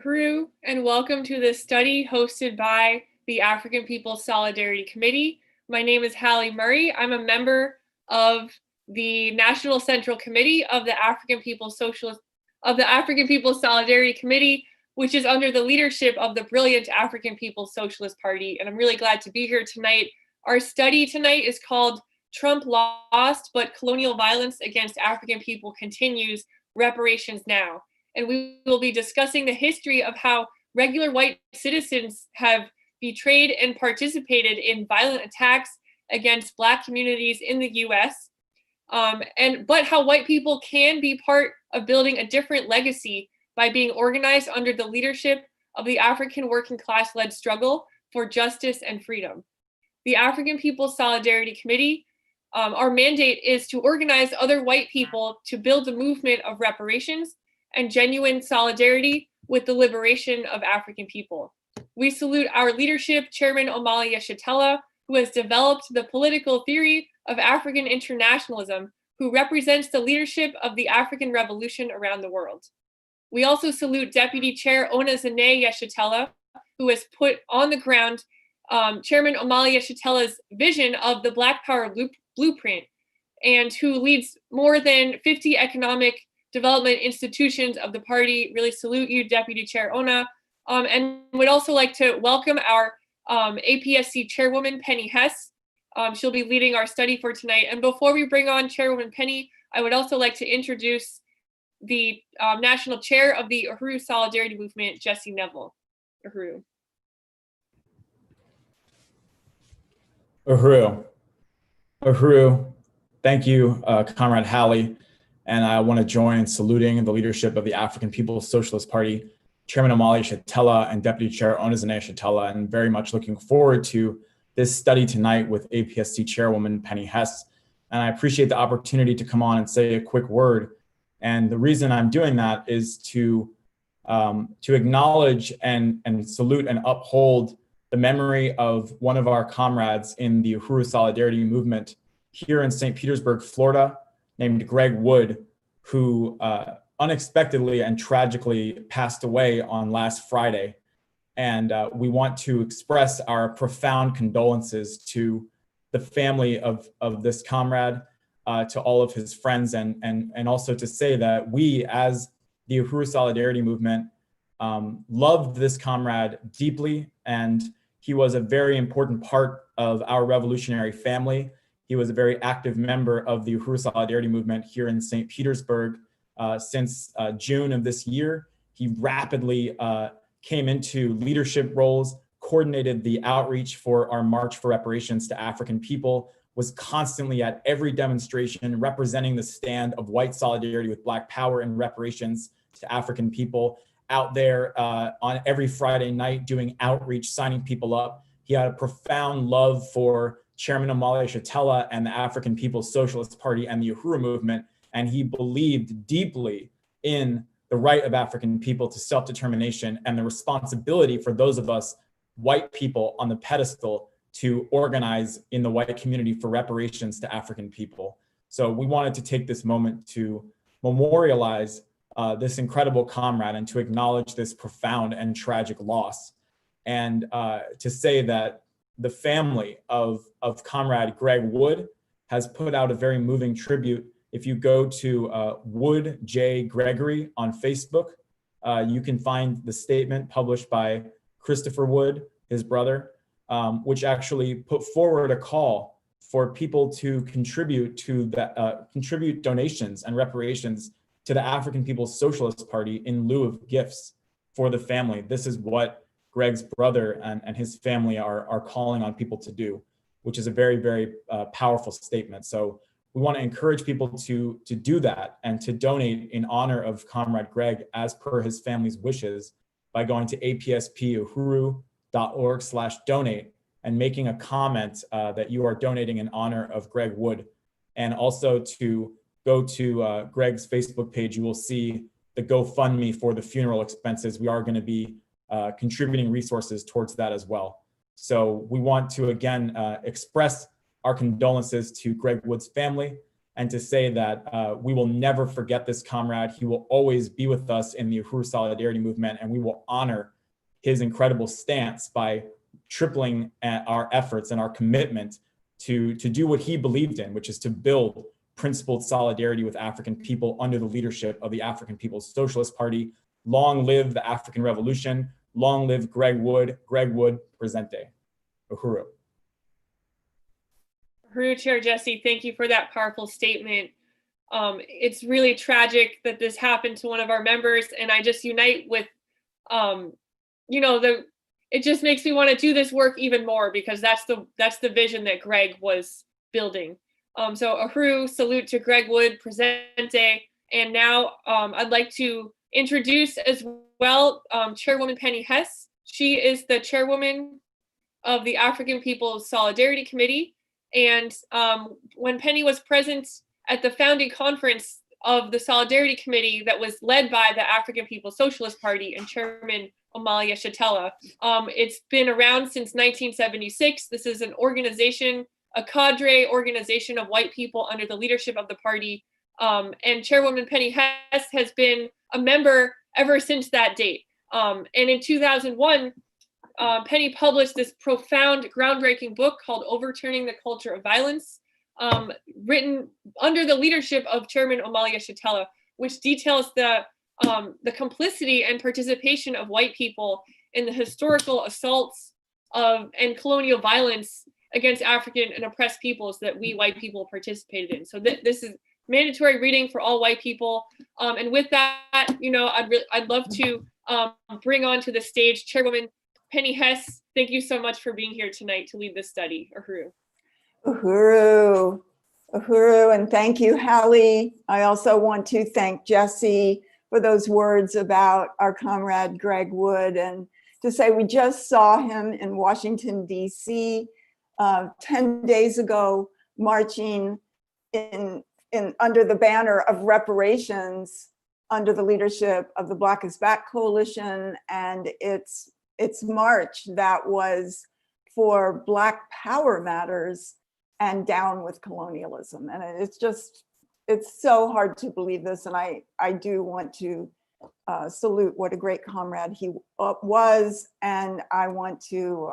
Haru, and welcome to this study hosted by the African People's Solidarity Committee. My name is Hallie Murray. I'm a member of the National Central Committee of the African People's Solidarity Committee, which is under the leadership of the brilliant African People's Socialist Party. And I'm really glad to be here tonight. Our study tonight is called Trump Lost, but Colonial Violence Against African People Continues, Reparations Now. And we will be discussing the history of how regular white citizens have betrayed and participated in violent attacks against Black communities in the US, but how white people can be part of building a different legacy by being organized under the leadership of the African working class-led struggle for justice and freedom. The African People's Solidarity Committee, our mandate is to organize other white people to build a movement of reparations and genuine solidarity with the liberation of African people. We salute our leadership, Chairman Omali Yeshitela, who has developed the political theory of African internationalism, who represents the leadership of the African Revolution around the world. We also salute Deputy Chair Onazane Yeshitela, who has put on the ground Chairman Omali Yeshitela's vision of the Black Power blueprint, and who leads more than 50 economic development institutions of the party. Really salute you, Deputy Chair Ona, and would also like to welcome our APSC Chairwoman, Penny Hess. She'll be leading our study for tonight. And before we bring on Chairwoman Penny, I would also like to introduce the National Chair of the Uhuru Solidarity Movement, Jesse Neville. Uhuru. Uhuru. Thank you, Comrade Hallie. And I want to join in saluting the leadership of the African People's Socialist Party, Chairman Omali Yeshitela and Deputy Chair Onazane Yeshitela, and very much looking forward to this study tonight with APSC Chairwoman Penny Hess. And I appreciate the opportunity to come on and say a quick word. And the reason I'm doing that is to acknowledge and salute and uphold the memory of one of our comrades in the Uhuru Solidarity Movement here in St. Petersburg, Florida, named Greg Wood, who unexpectedly and tragically passed away on last Friday. And we want to express our profound condolences to the family of this comrade, to all of his friends, and also to say that we, as the Uhuru Solidarity Movement, loved this comrade deeply, and he was a very important part of our revolutionary family. He was a very active member of the Uhuru Solidarity Movement here in St. Petersburg since June of this year. He rapidly came into leadership roles, coordinated the outreach for our March for Reparations to African people, was constantly at every demonstration representing the stand of white solidarity with Black power and reparations to African people, out there on every Friday night doing outreach, signing people up. He had a profound love for Chairman Omali Yeshitela and the African People's Socialist Party and the Uhuru movement, and he believed deeply in the right of African people to self-determination and the responsibility for those of us white people on the pedestal to organize in the white community for reparations to African people. So we wanted to take this moment to memorialize this incredible comrade and to acknowledge this profound and tragic loss, and to say that the family of Comrade Greg Wood has put out a very moving tribute. If you go to Wood J. Gregory on Facebook, you can find the statement published by Christopher Wood, his brother, which actually put forward a call for people to contribute donations and reparations to the African People's Socialist Party in lieu of gifts for the family. This is what Greg's brother and his family are calling on people to do, which is a very, very powerful statement. So we want to encourage people to do that and to donate in honor of Comrade Greg as per his family's wishes by going to apspUhuru.org/donate and making a comment that you are donating in honor of Greg Wood. And also to go to Greg's Facebook page, you will see the GoFundMe for the funeral expenses. We are going to be contributing resources towards that as well. So we want to again express our condolences to Greg Wood's family and to say that we will never forget this comrade. He will always be with us in the Uhuru Solidarity Movement, and we will honor his incredible stance by tripling our efforts and our commitment to do what he believed in, which is to build principled solidarity with African people under the leadership of the African People's Socialist Party. Long live the African Revolution. Long live Greg Wood. Greg Wood, presente. Uhuru. Uhuru, Chair Jesse, thank you for that powerful statement. It's really tragic that this happened to one of our members, and I just unite with, it just makes me want to do this work even more, because that's the vision that Greg was building. So Uhuru, salute to Greg Wood, presente. And now I'd like to introduce as well Chairwoman Penny Hess. She is the chairwoman of the African People's Solidarity Committee. And when Penny was present at the founding conference of the Solidarity Committee that was led by the African People's Socialist Party and Chairman Omali Yeshitela, it's been around since 1976. This is an organization, a cadre organization of white people under the leadership of the party. And Chairwoman Penny Hess has been a member ever since that date. And in 2001, Penny published this profound, groundbreaking book called Overturning the Culture of Violence, written under the leadership of Chairman Omali Yeshitela, which details the complicity and participation of white people in the historical assaults and colonial violence against African and oppressed peoples that we white people participated in. So this is mandatory reading for all white people. And with that, I'd love to bring onto the stage Chairwoman Penny Hess. Thank you so much for being here tonight to lead this study. Uhuru. Uhuru, and thank you, Hallie. I also want to thank Jesse for those words about our comrade Greg Wood, and to say we just saw him in Washington, D.C. 10 days ago, marching in under the banner of reparations under the leadership of the Black is Back Coalition, and its march that was for Black Power Matters and down with colonialism. And it's so hard to believe this, and I do want to salute what a great comrade he was, and I want to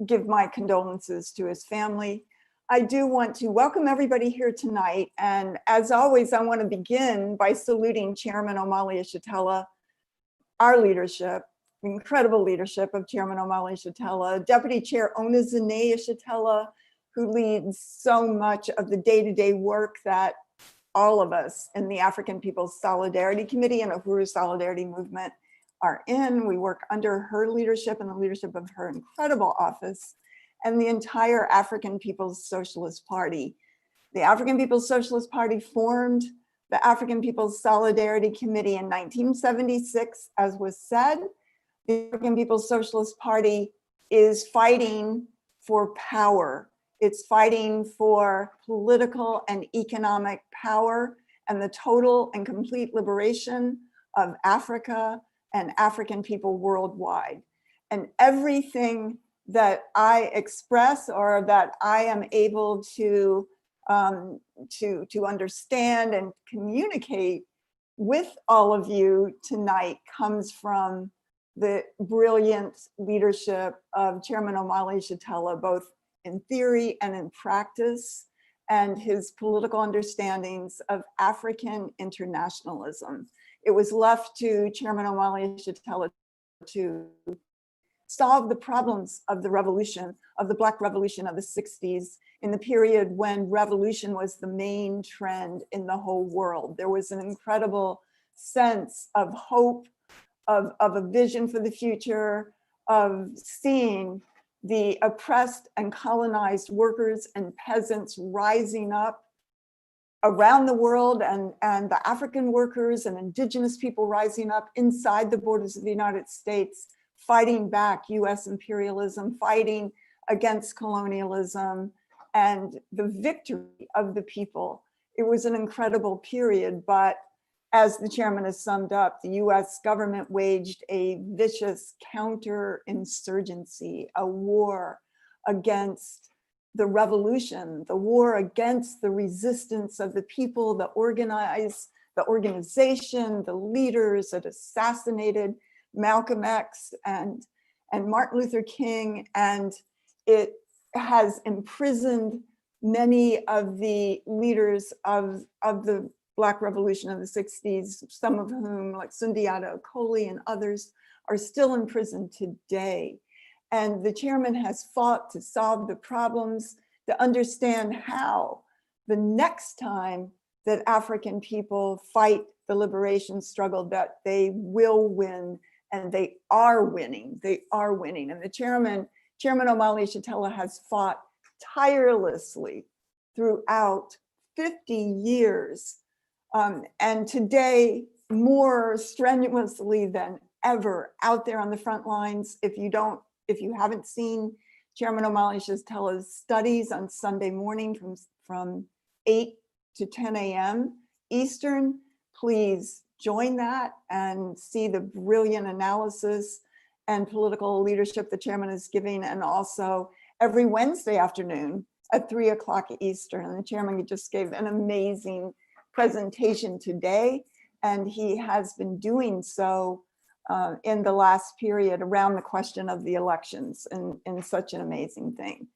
give my condolences to his family. I do want to welcome everybody here tonight, and as always, I want to begin by saluting Chairman Omali Yeshitela, our leadership, the incredible leadership of Chairman Omali Yeshitela, Deputy Chair Onizane Yeshitela, who leads so much of the day-to-day work that all of us in the African People's Solidarity Committee and Uhuru Solidarity Movement are in. We work under her leadership and the leadership of her incredible office, and the entire African People's Socialist Party. The African People's Socialist Party formed the African People's Solidarity Committee in 1976, as was said. The African People's Socialist Party is fighting for power. It's fighting for political and economic power and the total and complete liberation of Africa and African people worldwide. And everything that I express or that I am able to understand and communicate with all of you tonight comes from the brilliant leadership of Chairman Omali Yeshitela, both in theory and in practice, and his political understandings of African internationalism. It was left to Chairman Omali Yeshitela to solve the problems of the revolution, of the Black Revolution of the 60s, in the period when revolution was the main trend in the whole world. There was an incredible sense of hope, of a vision for the future, of seeing the oppressed and colonized workers and peasants rising up around the world, and the African workers and indigenous people rising up inside the borders of the United States, fighting back US imperialism, fighting against colonialism, and the victory of the people. It was an incredible period, but as the chairman has summed up, the US government waged a vicious counterinsurgency, a war against the revolution, the war against the resistance of the people, the organization, the leaders that assassinated Malcolm X and Martin Luther King, and it has imprisoned many of the leaders of the Black Revolution of the 60s, some of whom, like Sundiata Acoli and others, are still in prison today. And the chairman has fought to solve the problems, to understand how the next time that African people fight the liberation struggle, that they will win, and they are winning. They are winning. And the Chairman Omali Yeshitela has fought tirelessly throughout 50 years. And today, more strenuously than ever, out there on the front lines. If you haven't seen Chairman Omali Yeshitela's studies on Sunday morning from 8 to 10 a.m. Eastern, please join that and see the brilliant analysis and political leadership the chairman is giving, and also every Wednesday afternoon at 3 o'clock Eastern. And the chairman just gave an amazing presentation today, and he has been doing so in the last period around the question of the elections, and such an amazing thing.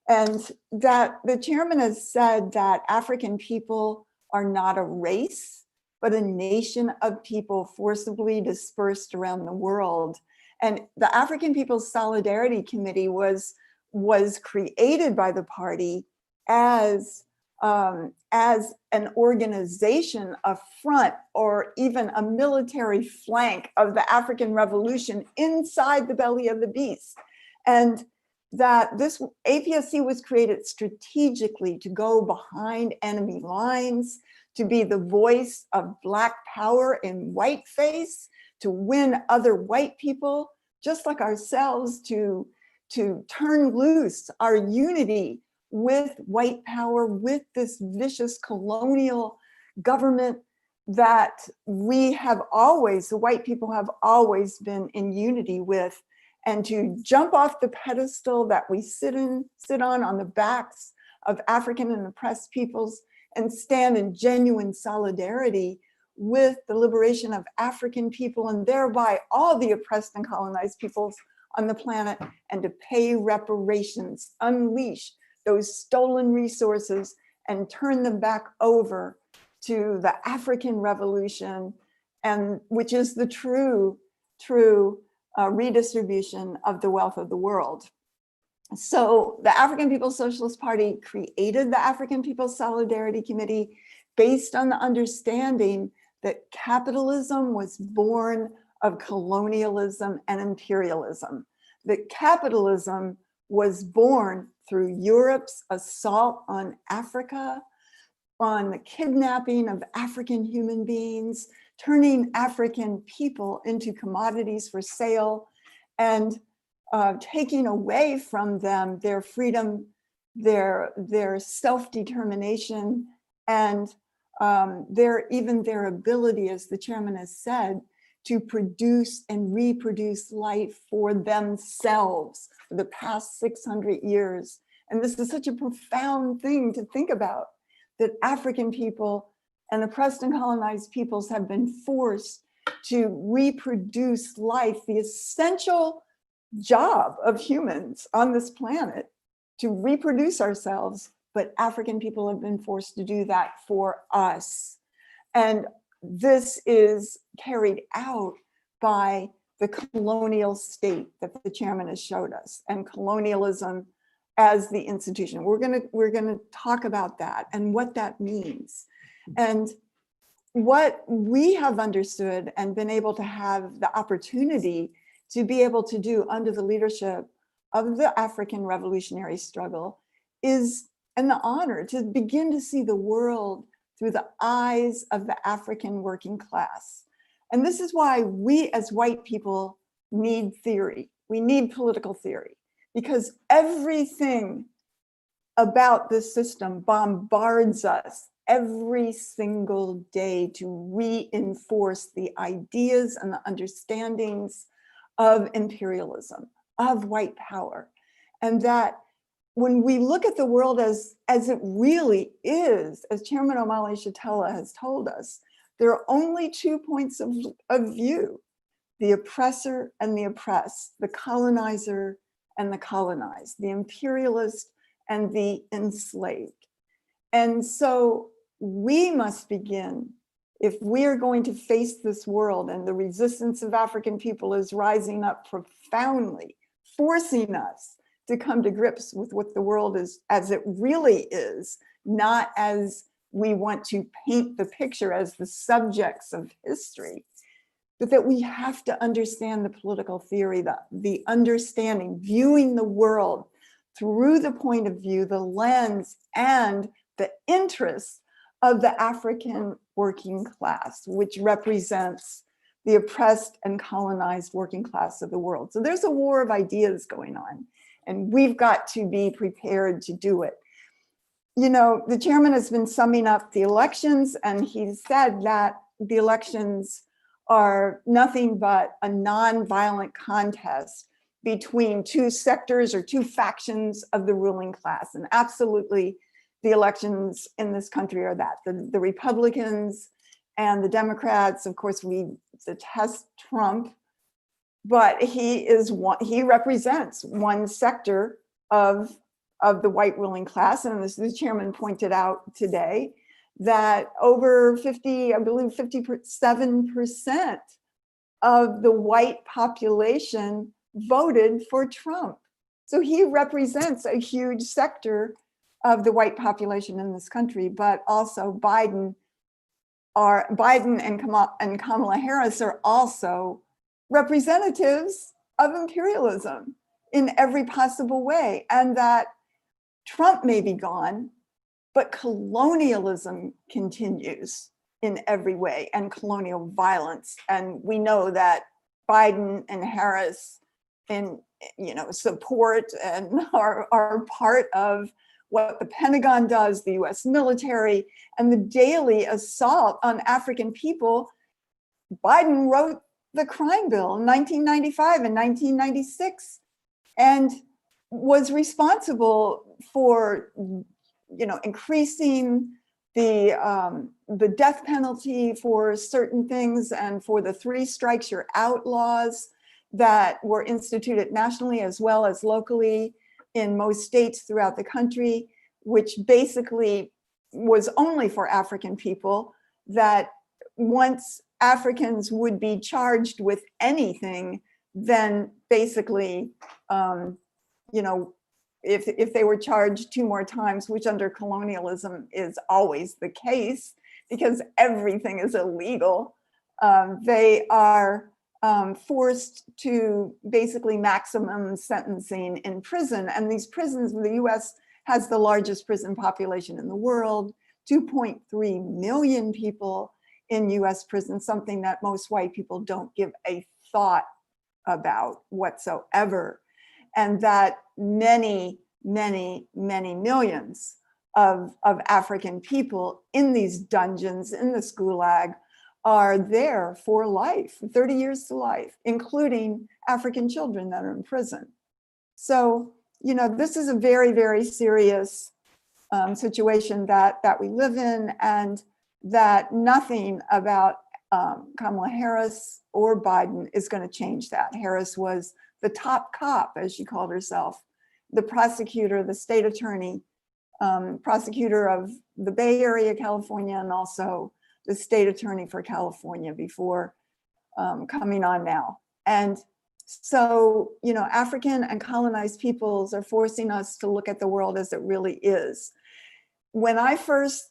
And that the chairman has said that African people are not a race, but a nation of people forcibly dispersed around the world. And the African People's Solidarity Committee was created by the party as an organization, a front, or even a military flank of the African Revolution inside the belly of the beast. And that this APSC was created strategically to go behind enemy lines, to be the voice of Black power in whiteface, to win other white people, just like ourselves, to turn loose our unity with white power, with this vicious colonial government that we have always, the white people have always been in unity with, and to jump off the pedestal that we sit on the backs of African and oppressed peoples, and stand in genuine solidarity with the liberation of African people, and thereby all the oppressed and colonized peoples on the planet, and to pay reparations, unleash those stolen resources and turn them back over to the African Revolution, and which is the true redistribution of the wealth of the world. So the African People's Socialist Party created the African People's Solidarity Committee based on the understanding that capitalism was born of colonialism and imperialism. That capitalism was born through Europe's assault on Africa, on the kidnapping of African human beings, turning African people into commodities for sale, and taking away from them their freedom, their self-determination, and even their ability, as the chairman has said, to produce and reproduce life for themselves for the past 600 years. And this is such a profound thing to think about, that African people and oppressed and colonized peoples have been forced to reproduce life, the essential job of humans on this planet, to reproduce ourselves, but African people have been forced to do that for us. And this is carried out by the colonial state that the chairman has showed us, and colonialism as the institution. We're gonna talk about that and what that means. And what we have understood and been able to have the opportunity to be able to do under the leadership of the African revolutionary struggle is an honor to begin to see the world through the eyes of the African working class. And this is why we as white people need theory. We need political theory, because everything about this system bombards us every single day to reinforce the ideas and the understandings of imperialism, of white power. And that when we look at the world as it really is, as Chairman Omali Yeshitela has told us, there are only 2 points of view: the oppressor and the oppressed, the colonizer and the colonized, the imperialist and the enslaved. And so we must begin, if we are going to face this world, and the resistance of African people is rising up profoundly, forcing us to come to grips with what the world is as it really is, not as we want to paint the picture as the subjects of history, but that we have to understand the political theory, the understanding, viewing the world through the point of view, the lens, and the interests of the African working class, which represents the oppressed and colonized working class of the world. So there's a war of ideas going on, and we've got to be prepared to do it. You know, the chairman has been summing up the elections, and he said that the elections are nothing but a non-violent contest between two sectors or two factions of the ruling class. And absolutely, the elections in this country are that. The Republicans and the Democrats, of course, we detest Trump, but he represents one sector of the white ruling class. And as the chairman pointed out today, that over 57% of the white population voted for Trump. So he represents a huge sector of the white population in this country, but also Biden and Kamala Harris are also representatives of imperialism in every possible way. And that Trump may be gone, but colonialism continues in every way, and colonial violence. And we know that Biden and Harris support and are part of what the Pentagon does, the US military, and the daily assault on African people. Biden wrote the crime bill in 1995 and 1996 and was responsible for increasing the death penalty for certain things, and for the 3 strikes you're out laws that were instituted nationally as well as locally in most states throughout the country, which basically was only for African people, that once Africans would be charged with anything, then basically, if they were charged 2 more times, which under colonialism is always the case because everything is illegal, they are forced to basically maximum sentencing in prison. And these prisons, the US has the largest prison population in the world, 2.3 million people in US prisons, something that most white people don't give a thought about whatsoever. And that many, many, many millions of African people in these dungeons, in this gulag, are there for life, 30 years to life, including African children that are in prison. So, this is a very, very serious situation that we live in, and that nothing about Kamala Harris or Biden is going to change that. Harris was the top cop, as she called herself, the prosecutor, the state attorney, prosecutor of the Bay Area, California, and also the state attorney for California before coming on now. And so, African and colonized peoples are forcing us to look at the world as it really is. When I first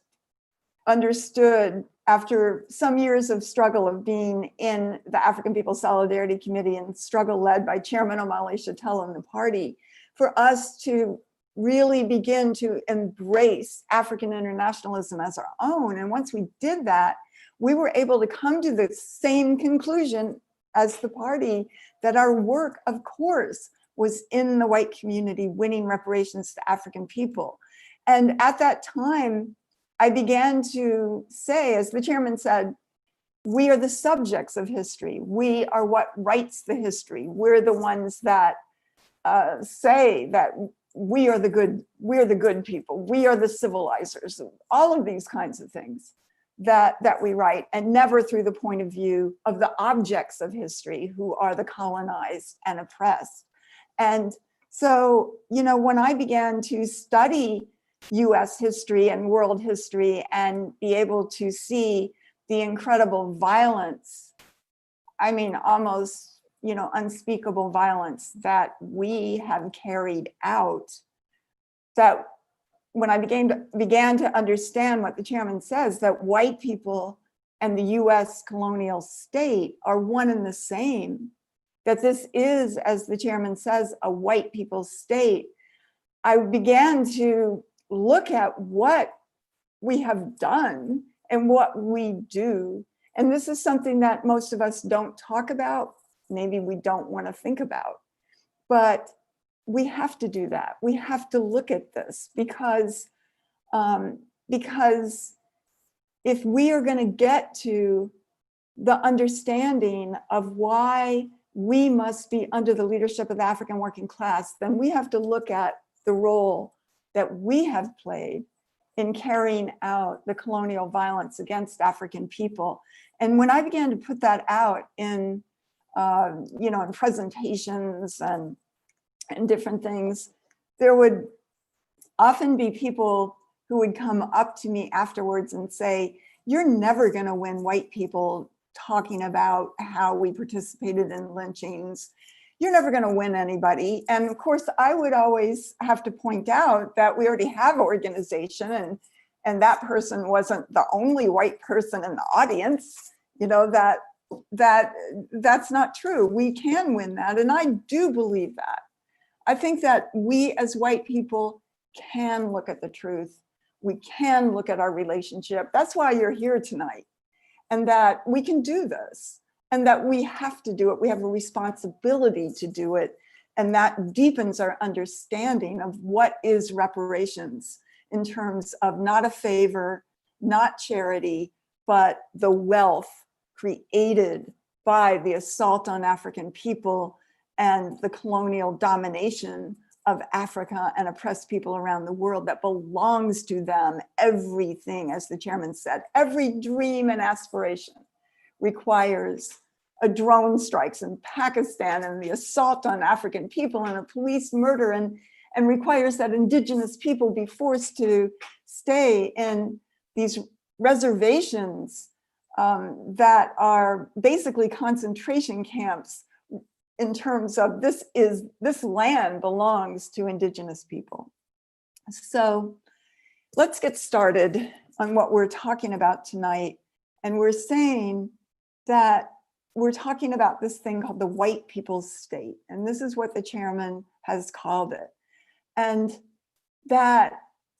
understood, after some years of struggle of being in the African People's Solidarity Committee and struggle led by Chairman Omali Yeshitela and the party, for us to really begin to embrace African internationalism as our own. And once we did that, we were able to come to the same conclusion as the party, that our work, of course, was in the white community, winning reparations to African people. And at that time, I began to say, as the chairman said, we are the subjects of history. We are what writes the history. We're the ones that say that we're the good people, we are the civilizers, all of these kinds of things that we write, and never through the point of view of the objects of history who are the colonized and oppressed. And so, you know, when I began to study US history and world history and be able to see the incredible violence, I mean, almost, you know, unspeakable violence that we have carried out, that when I began to understand what the chairman says, that white people and the US colonial state are one and the same, that this is, as the chairman says, a white people's state, I began to look at what we have done and what we do. And this is something that most of us don't talk about, maybe we don't want to think about, but we have to do that. We have to look at this because if we are going to get to the understanding of why we must be under the leadership of the African working class, then we have to look at the role that we have played in carrying out the colonial violence against African people. And when I began to put that out in, you know, in presentations and different things, there would often be people who would come up to me afterwards and say, "You're never going to win white people talking about how we participated in lynchings. You're never going to win anybody." And of course, I would always have to point out that we already have organization, and that person wasn't the only white person in the audience. You know, that's not true. We can win that, and I do believe that. I think that we as white people can look at the truth. We can look at our relationship. That's why you're here tonight, and that we can do this, and that we have to do it. We have a responsibility to do it, and that deepens our understanding of what is reparations in terms of not a favor, not charity, but the wealth created by the assault on African people and the colonial domination of Africa and oppressed people around the world that belongs to them. Everything, as the chairman said, every dream and aspiration requires a drone strikes in Pakistan and the assault on African people and a police murder, and requires that indigenous people be forced to stay in these reservations that are basically concentration camps, in terms of this land belongs to indigenous people. So let's get started on what we're talking about tonight. And we're saying that we're talking about this thing called the white people's state. And this is what the chairman has called it. And that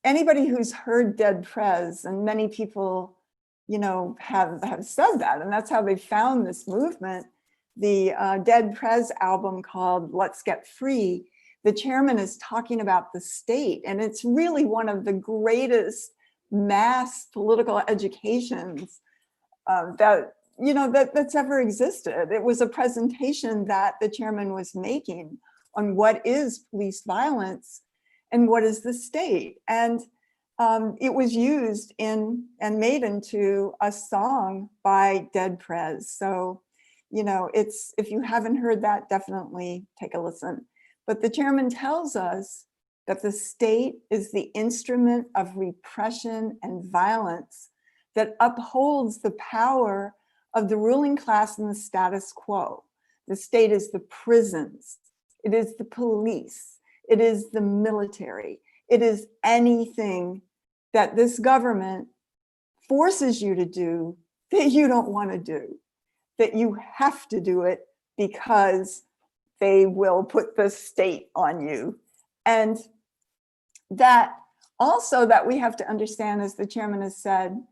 anybody who's heard Dead Prez, and many people, you know, have said that, and that's how they found this movement. The Dead Prez album called Let's Get Free, the chairman is talking about the state, and it's really one of the greatest mass political educations that's ever existed. It was a presentation that the chairman was making on what is police violence and what is the state. And it was used in and made into a song by Dead Prez. So, you know, it's, if you haven't heard that, definitely take a listen. But the chairman tells us that the state is the instrument of repression and violence that upholds the power of the ruling class and the status quo. The state is the prisons, it is the police, it is the military, it is anything that this government forces you to do that you don't want to do, that you have to do it because they will put the state on you. And that also that we have to understand, as the chairman has said,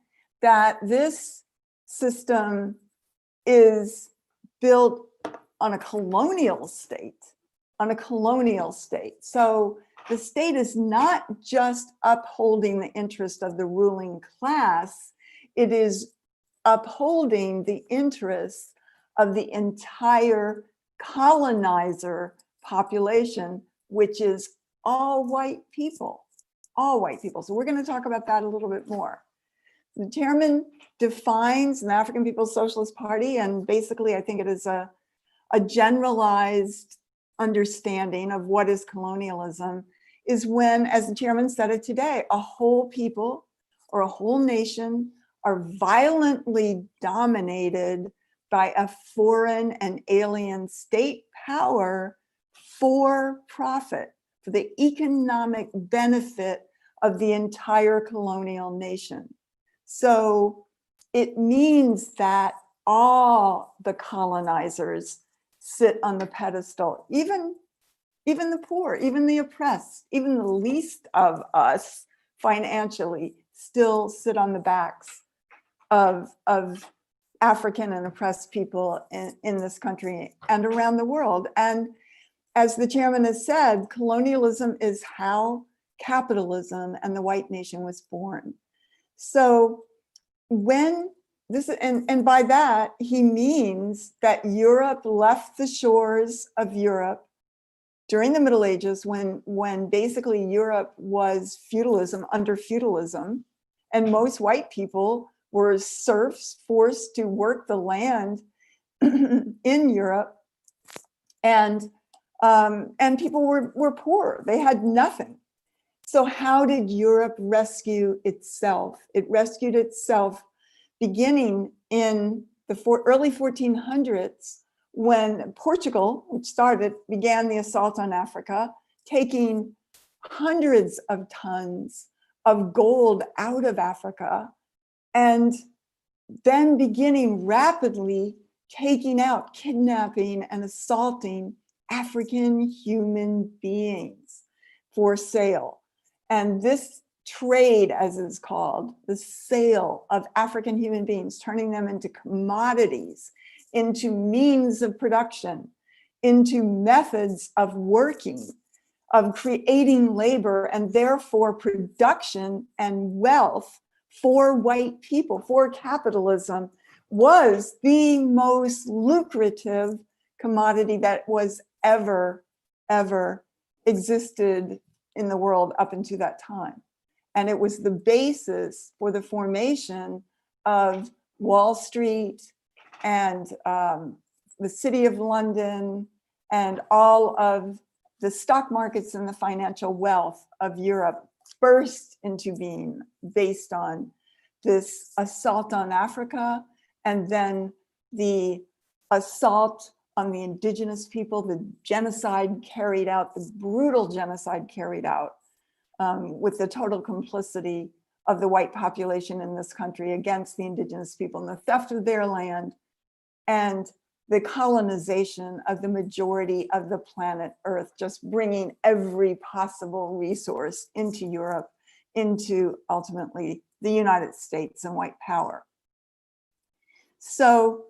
that this system is built on a colonial state, So the state is not just upholding the interest of the ruling class, it is upholding the interests of the entire colonizer population, which is all white people, all white people. So we're going to talk about that a little bit more. The chairman defines the African People's Socialist Party, and basically I think it is a generalized understanding of what is colonialism, is when, as the chairman said it today, a whole people or a whole nation are violently dominated by a foreign and alien state power for profit, for the economic benefit of the entire colonial nation. So it means that all the colonizers sit on the pedestal, even the poor, even the oppressed, even the least of us financially still sit on the backs of African and oppressed people in this country and around the world. And as the chairman has said, colonialism is how capitalism and the white nation was born. So when this, and by that, he means that Europe left the shores of Europe during the Middle Ages, when basically Europe was feudalism, under feudalism, and most white people were serfs forced to work the land in Europe, and people were poor. They had nothing. So how did Europe rescue itself? It rescued itself beginning in the early 1400s, when Portugal, which began the assault on Africa, taking hundreds of tons of gold out of Africa, and then beginning rapidly taking out, kidnapping and assaulting African human beings for sale. And this trade, as it's called, the sale of African human beings, turning them into commodities, into means of production, into methods of working, of creating labor, and therefore production and wealth for white people, for capitalism, was the most lucrative commodity that was ever existed in the world up until that time. And it was the basis for the formation of Wall Street and the City of London and all of the stock markets and the financial wealth of Europe burst into being based on this assault on Africa, and then the assault on the indigenous people, the genocide carried out, the brutal genocide carried out with the total complicity of the white population in this country against the indigenous people, and the theft of their land, and the colonization of the majority of the planet Earth, just bringing every possible resource into Europe, into ultimately the United States and white power. So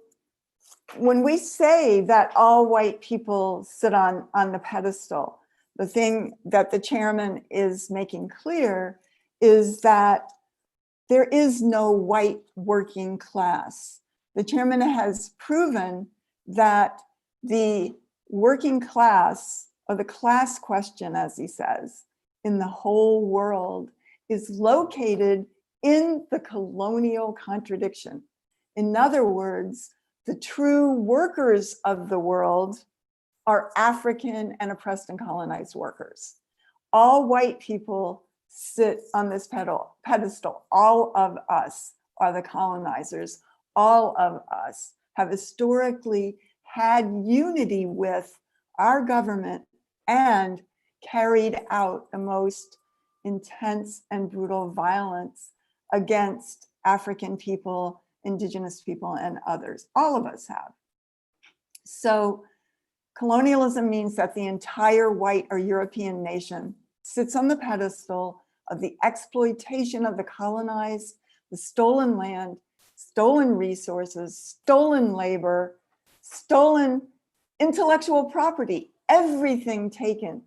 when we say that all white people sit on the pedestal, the thing that the chairman is making clear is that there is no white working class. The chairman has proven that the working class, or the class question, as he says, in the whole world is located in the colonial contradiction. In other words, the true workers of the world are African and oppressed and colonized workers. All white people sit on this pedestal. All of us are the colonizers. All of us have historically had unity with our government and carried out the most intense and brutal violence against African people, indigenous people, and others. All of us have. So colonialism means that the entire white or European nation sits on the pedestal of the exploitation of the colonized, the stolen land, stolen resources, stolen labor, stolen intellectual property, everything taken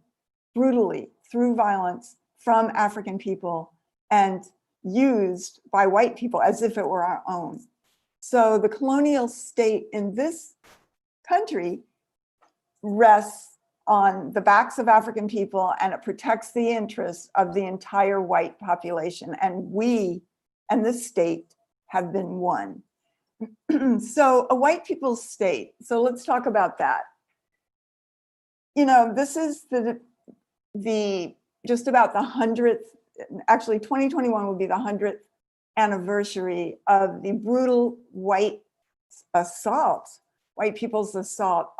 brutally through violence from African people and used by white people as if it were our own. So the colonial state in this country rests on the backs of African people, and it protects the interests of the entire white population. And we and this state have been won. So a white people's state. So let's talk about that. You know, this is the just about the 100th, actually 2021 will be the 100th anniversary of the brutal white people's assault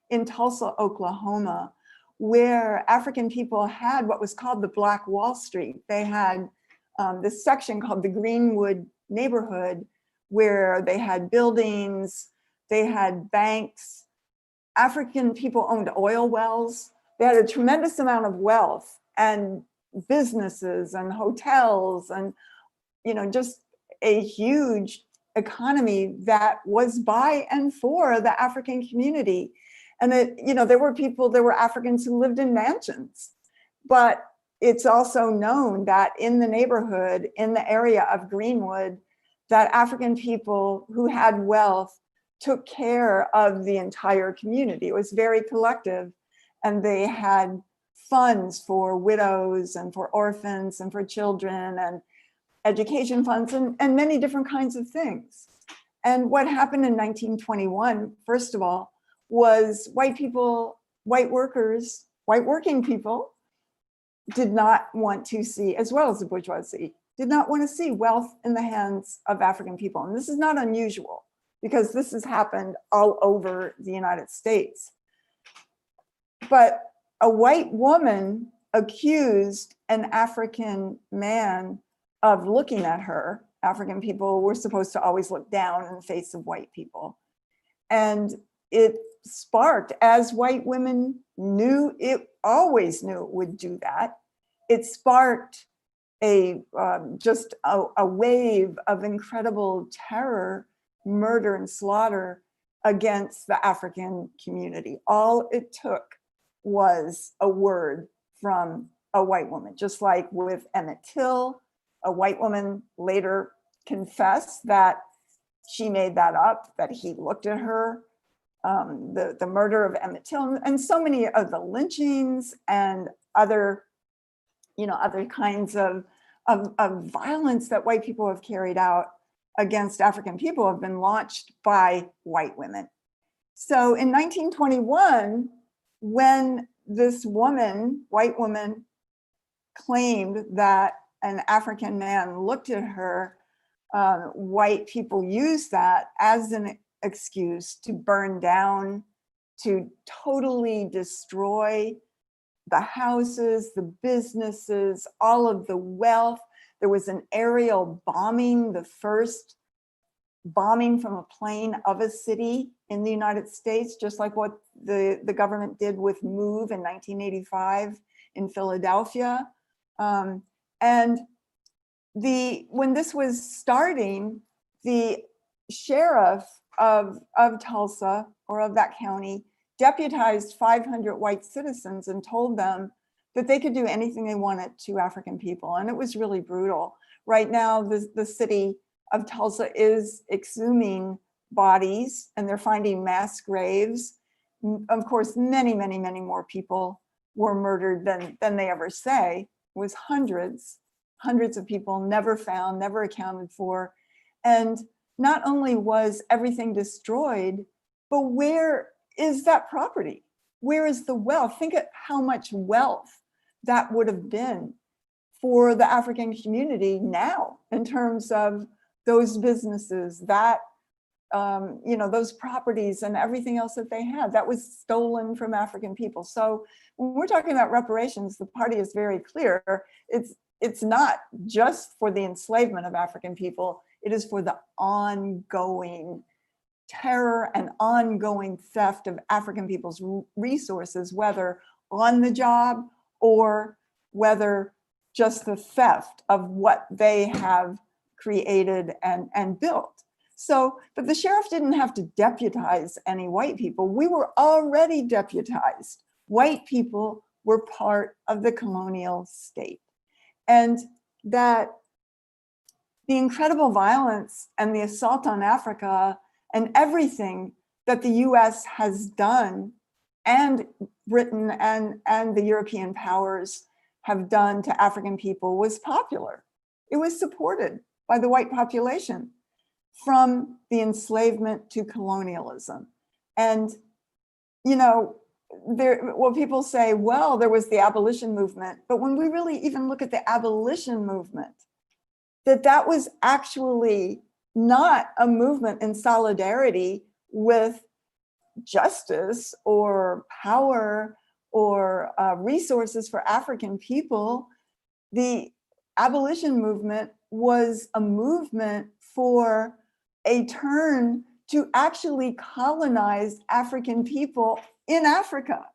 in Tulsa, Oklahoma, where African people had what was called the Black Wall Street. They had this section called the Greenwood neighborhood, where they had buildings, they had banks. African people owned oil wells. They had a tremendous amount of wealth and businesses and hotels and, you know, just a huge economy that was by and for the African community. And it, you know, there were Africans who lived in mansions, but it's also known that in the neighborhood, in the area of Greenwood, that African people who had wealth took care of the entire community. It was very collective, and they had funds for widows and for orphans and for children and education funds and many different kinds of things. And what happened in 1921, first of all, was white working people did not want to see, as well as the bourgeoisie, did not want to see wealth in the hands of African people. And this is not unusual, because this has happened all over the United States. But a white woman accused an African man of looking at her. African people were supposed to always look down in the face of white people. And it sparked, as white women knew, it always knew it would do that. It sparked just a wave of incredible terror, murder, and slaughter against the African community. All it took was a word from a white woman, just like with Emmett Till. A white woman later confessed that she made that up, that he looked at her. The murder of Emmett Till, and so many of the lynchings and other kinds of violence that white people have carried out against African people have been launched by white women. So in 1921, when this white woman, claimed that an African man looked at her, white people used that as an excuse to burn down, to totally destroy the houses, the businesses, all of the wealth. There was an aerial bombing, the first bombing from a plane of a city in the United States, just like what the government did with MOVE in 1985 in Philadelphia. And when this was starting, the sheriff of Tulsa, or of that county, deputized 500 white citizens and told them that they could do anything they wanted to African people. And it was really brutal. Right now, the city of Tulsa is exhuming bodies, and they're finding mass graves. Of course, many, many, many more people were murdered than they ever say. It was hundreds of people never found, never accounted for. And not only was everything destroyed, but where is that property? Where is the wealth? Think of how much wealth that would have been for the African community now, in terms of those businesses, that those properties and everything else that they had that was stolen from African people. So when we're talking about reparations, the party is very clear. It's not just for the enslavement of African people, it is for the ongoing terror and ongoing theft of African people's resources, whether on the job or whether just the theft of what they have created and built. So, but the sheriff didn't have to deputize any white people. We were already deputized. White people were part of the colonial state. And that the incredible violence and the assault on Africa and everything that the US has done and Britain and the European powers have done to African people was popular. It was supported by the white population, from the enslavement to colonialism. And, you know, people say, well, there was the abolition movement, but when we really even look at the abolition movement, that was actually not a movement in solidarity with justice or power or resources for African people. The abolition movement was a movement for a turn to actually colonize African people in Africa,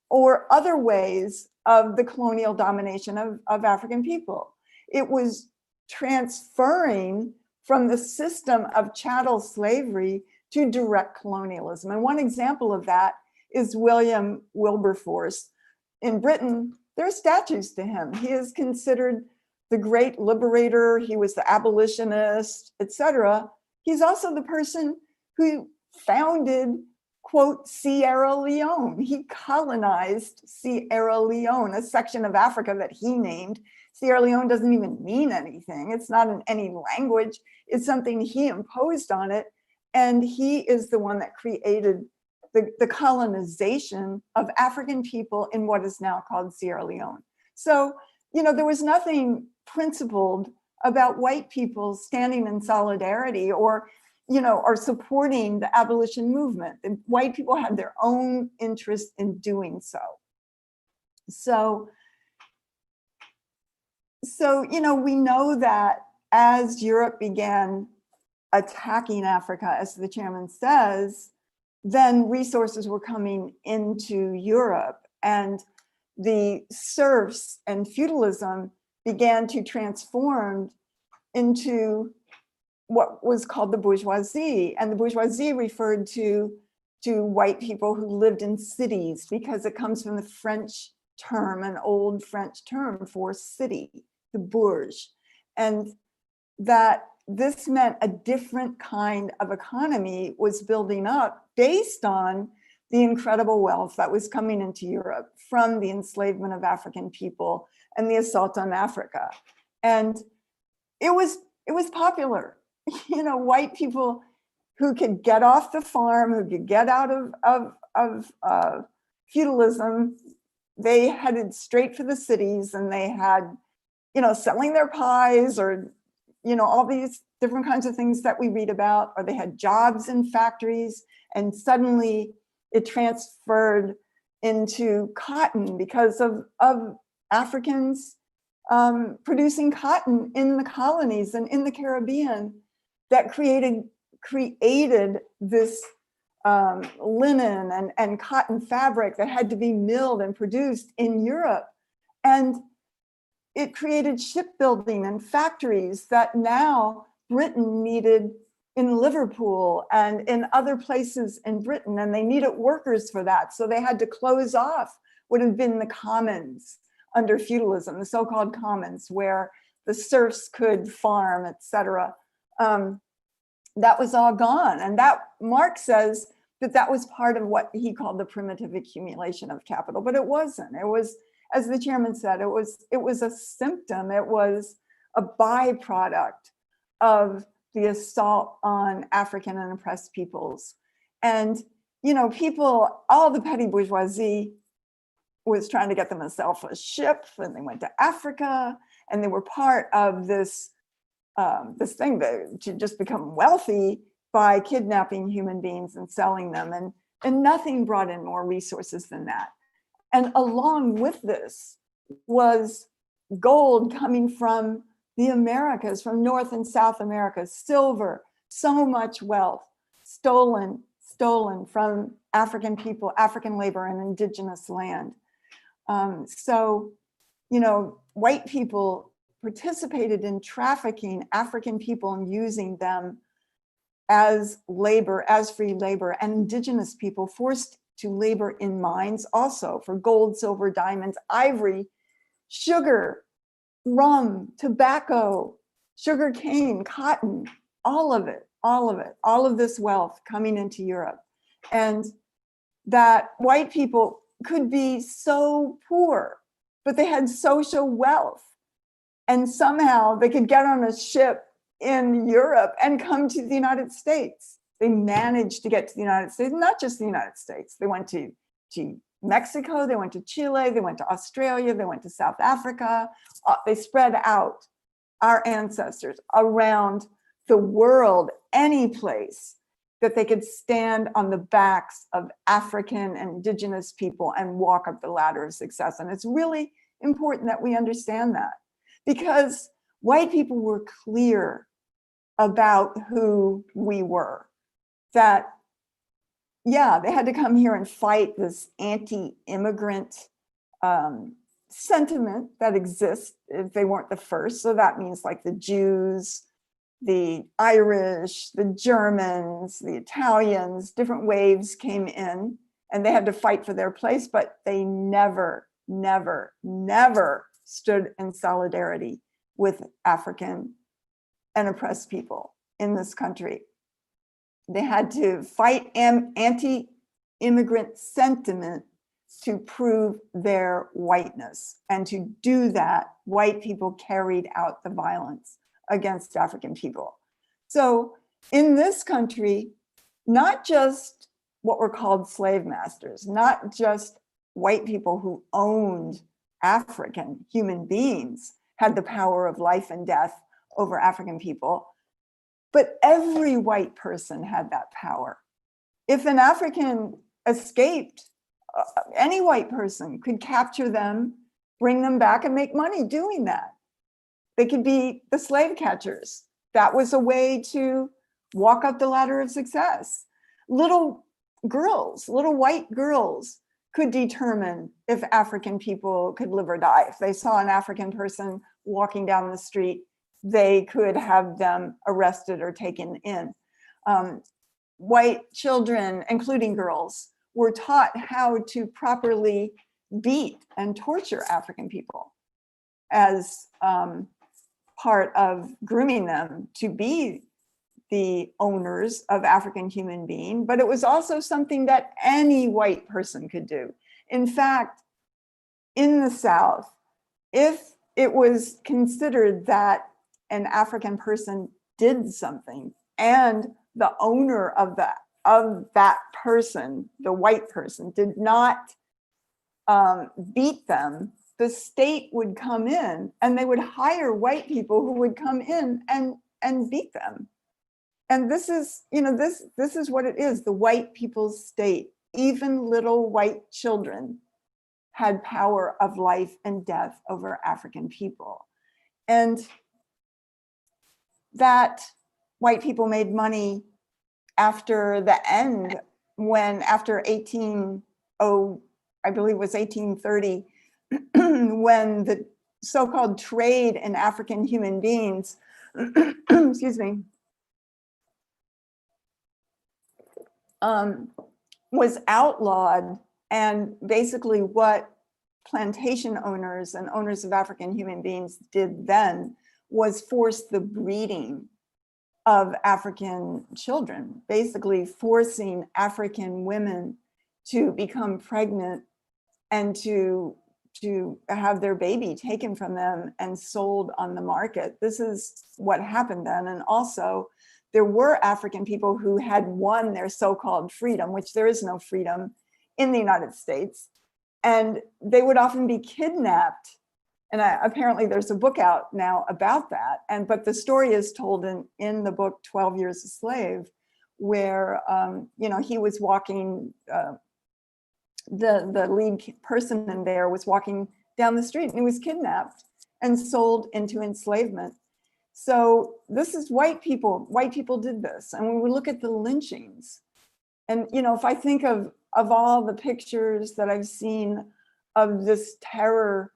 or other ways of the colonial domination of African people. It was transferring from the system of chattel slavery to direct colonialism. And one example of that is William Wilberforce. In Britain, there are statues to him. He is considered the great liberator. He was the abolitionist, etc. He's also the person who founded, quote, Sierra Leone. He colonized Sierra Leone, a section of Africa that he named. Sierra Leone doesn't even mean anything. It's not in any language. It's something he imposed on it. And he is the one that created the colonization of African people in what is now called Sierra Leone. So, you know, there was nothing principled about white people standing in solidarity or, you know, or supporting the abolition movement. And white people had their own interest in doing so. So, you know, we know that as Europe began attacking Africa, as the chairman says, then resources were coming into Europe, and the serfs and feudalism began to transform into what was called the bourgeoisie. And the bourgeoisie referred to white people who lived in cities, because it comes from the French term, an old French term for city, the bourge. And that this meant a different kind of economy was building up based on the incredible wealth that was coming into Europe from the enslavement of African people and the assault on Africa. And it was popular. You know, white people who could get off the farm, who could get out of feudalism, they headed straight for the cities, and they had, you know, selling their pies, or, you know, all these different kinds of things that we read about, or they had jobs in factories, and suddenly it transferred into cotton because of Africans producing cotton in the colonies and in the Caribbean, that created this linen and cotton fabric that had to be milled and produced in Europe. And it created shipbuilding and factories that now Britain needed in Liverpool and in other places in Britain, and they needed workers for that. So they had to close off what had been the commons under feudalism, the so-called commons, where the serfs could farm, etc. That was all gone. And that, Marx says that was part of what he called the primitive accumulation of capital, but it wasn't. It was, as the chairman said, it was a symptom. It was a byproduct of the assault on African and oppressed peoples. And, you know, people, all the petty bourgeoisie was trying to get themselves a ship, and they went to Africa, and they were part of this thing to just become wealthy by kidnapping human beings and selling them. And nothing brought in more resources than that. And along with this was gold coming from the Americas, from North and South America, silver, so much wealth stolen from African people, African labor, and indigenous land. So, you know, white people participated in trafficking African people and using them as labor, as free labor, and indigenous people forced to labor in mines also for gold, silver, diamonds, ivory, sugar, rum, tobacco, sugar cane, cotton, all of it, all of this wealth coming into Europe. And that white people could be so poor, but they had social wealth. And somehow they could get on a ship in Europe and come to the United States. They managed to get to the United States, not just the United States. They went to Mexico, they went to Chile, they went to Australia, they went to South Africa. They spread out, our ancestors, around the world, any place that they could stand on the backs of African and Indigenous people and walk up the ladder of success. And it's really important that we understand that, because white people were clear about who we were, that, yeah, they had to come here and fight this anti-immigrant sentiment that exists if they weren't the first. So that means like the Jews, the Irish, the Germans, the Italians, different waves came in and they had to fight for their place, but they never, never, never stood in solidarity with African and oppressed people in this country. They had to fight anti-immigrant sentiment to prove their whiteness. And to do that, white people carried out the violence against African people. So in this country, not just what were called slave masters, not just white people who owned African human beings had the power of life and death over African people, but every white person had that power. If an African escaped, any white person could capture them, bring them back, and make money doing that. They could be the slave catchers. That was a way to walk up the ladder of success. Little girls, little white girls, could determine if African people could live or die. If they saw an African person walking down the street, they could have them arrested or taken in. White children, including girls, were taught how to properly beat and torture African people as part of grooming them to be the owners of African human being, but it was also something that any white person could do. In fact, in the South, if it was considered that an African person did something and the owner of that person, the white person, did not beat them, the state would come in and they would hire white people who would come in and beat them. And this is, this is what it is, the white people's state. Even little white children had power of life and death over African people. And that white people made money after the end, after I believe it was 1830, when the so-called trade in African human beings, excuse me, was outlawed. And basically what plantation owners and owners of African human beings did then was force the breeding of African children, basically forcing African women to become pregnant and to have their baby taken from them and sold on the market. This is what happened then. And also, there were African people who had won their so-called freedom, which there is no freedom in the United States. And they would often be kidnapped. And apparently there's a book out now about that. But the story is told in the book, 12 Years a Slave, where he was walking, the lead person in there was walking down the street and he was kidnapped and sold into enslavement. So this is white people did this. And when we look at the lynchings, and if I think of all the pictures that I've seen of this terror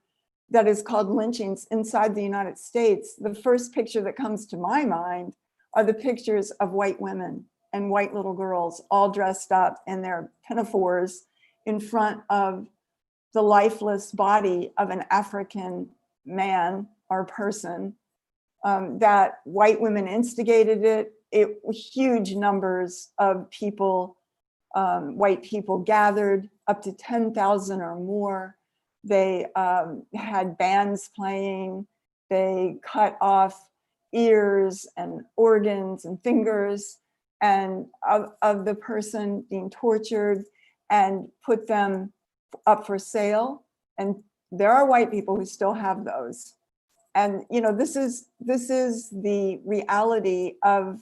that is called lynchings inside the United States, the first picture that comes to my mind are the pictures of white women and white little girls all dressed up in their pinafores in front of the lifeless body of an African man or person. That white women instigated it. Huge numbers of people white people gathered, up to 10,000 or more. They had bands playing. They cut off ears and organs and fingers and of the person being tortured and put them up for sale. And there are white people who still have those. And this is the reality of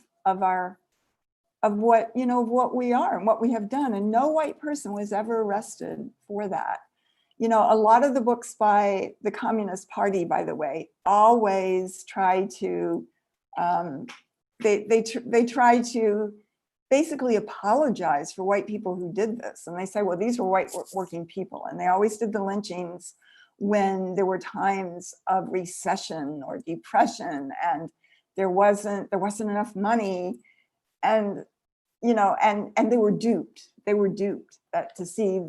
what what we are and what we have done. And no white person was ever arrested for that. A lot of the books by the Communist Party, by the way, always try to they try to basically apologize for white people who did this. And they say, well, these were white working people. And they always did the lynchings when there were times of recession or depression and there wasn't enough money. And and they were duped. They were duped to see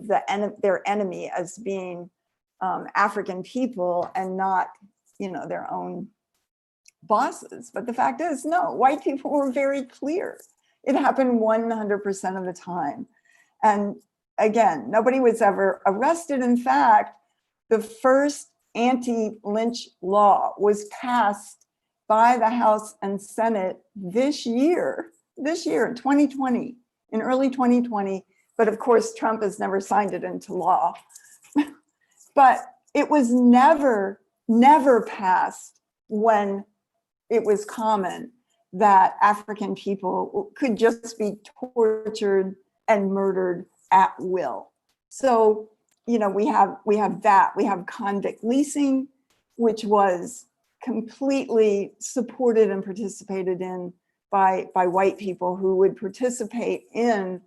their enemy as being African people and not, their own bosses. But the fact is, no, white people were very clear. It happened 100% of the time. And again, nobody was ever arrested. In fact, the first anti-lynch law was passed by the House and Senate this year, in 2020, in early 2020. But of course, Trump has never signed it into law. But it was never passed when it was common that African people could just be tortured and murdered at will. So, we have that. We have convict leasing, which was completely supported and participated in by white people who would participate in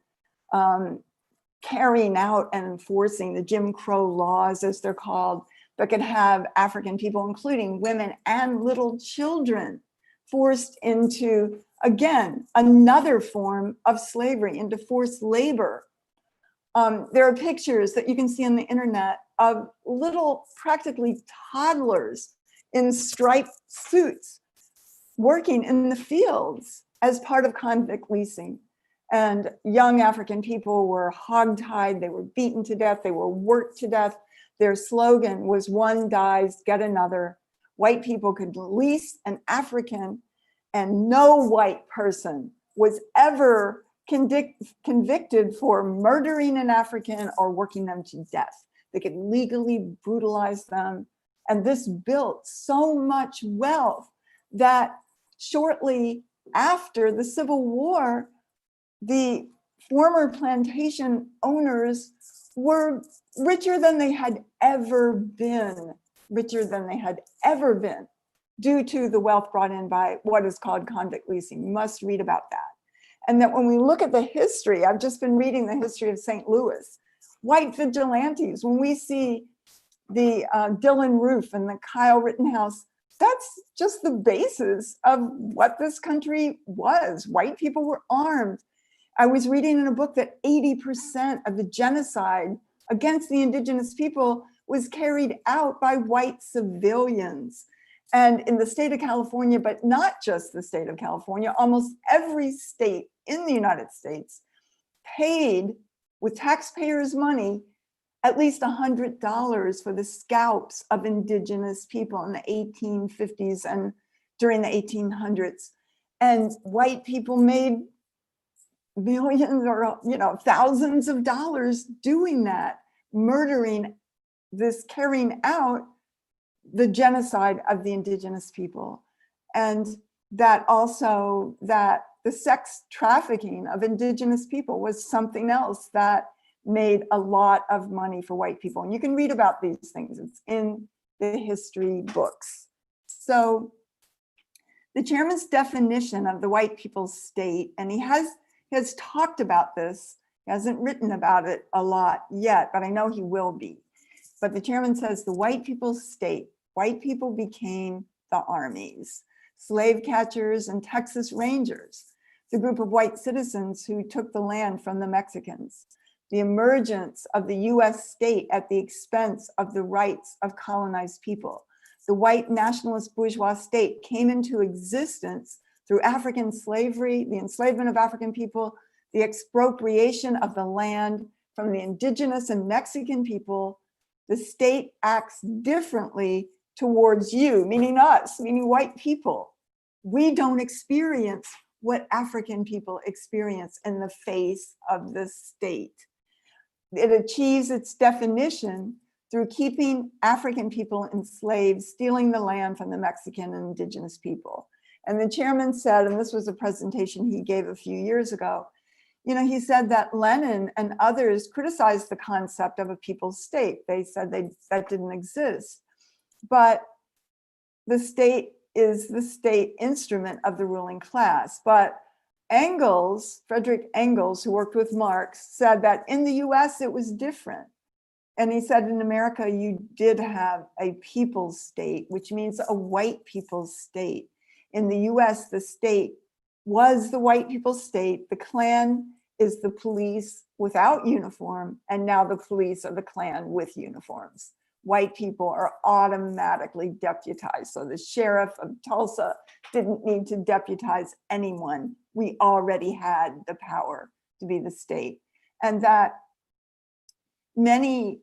carrying out and enforcing the Jim Crow laws, as they're called, that could have African people, including women and little children, forced into, again, another form of slavery, into forced labor. There are pictures that you can see on the internet of little, practically toddlers in striped suits working in the fields as part of convict leasing. And young African people were hogtied, they were beaten to death, they were worked to death. Their slogan was, "One dies, get another." White people could lease an African, and no white person was ever convicted for murdering an African or working them to death. They could legally brutalize them. And this built so much wealth that shortly after the Civil War, the former plantation owners were richer than they had ever been, due to the wealth brought in by what is called convict leasing. You must read about that. And that when we look at the history, I've just been reading the history of St. Louis, white vigilantes, when we see the Dylan Roof and the Kyle Rittenhouse, that's just the basis of what this country was. White people were armed. I was reading in a book that 80% of the genocide against the indigenous people was carried out by white civilians. And in the state of California, but not just the state of California, almost every state in the United States paid with taxpayers' money at least $100 for the scalps of indigenous people in the 1850s and during the 1800s. And white people made millions or thousands of dollars doing that, murdering this, carrying out the genocide of the indigenous people. And that also, that the sex trafficking of indigenous people was something else that made a lot of money for white people. And you can read about these things. It's in the history books. So the chairman's definition of the white people's state, and he has talked about this, he hasn't written about it a lot yet, but I know he will be. But the chairman says the white people's state, white people became the armies, slave catchers and Texas Rangers, the group of white citizens who took the land from the Mexicans, the emergence of the US state at the expense of the rights of colonized people. The white nationalist bourgeois state came into existence through African slavery, the enslavement of African people, the expropriation of the land from the indigenous and Mexican people, the state acts differently towards you, meaning us, meaning white people. We don't experience what African people experience in the face of the state. It achieves its definition through keeping African people enslaved, stealing the land from the Mexican and indigenous people. And the chairman said, and this was a presentation he gave a few years ago, you know, he said that Lenin and others criticized the concept of a people's state. They said that didn't exist. But the state is the state instrument of the ruling class. But Engels, Frederick Engels, who worked with Marx, said that in the US it was different. And he said in America, you did have a people's state, which means a white people's state. In the US, the state was the white people's state. The Klan is the police without uniform, and now the police are the Klan with uniforms. White people are automatically deputized. So the sheriff of Tulsa didn't need to deputize anyone. We already had the power to be the state. And that many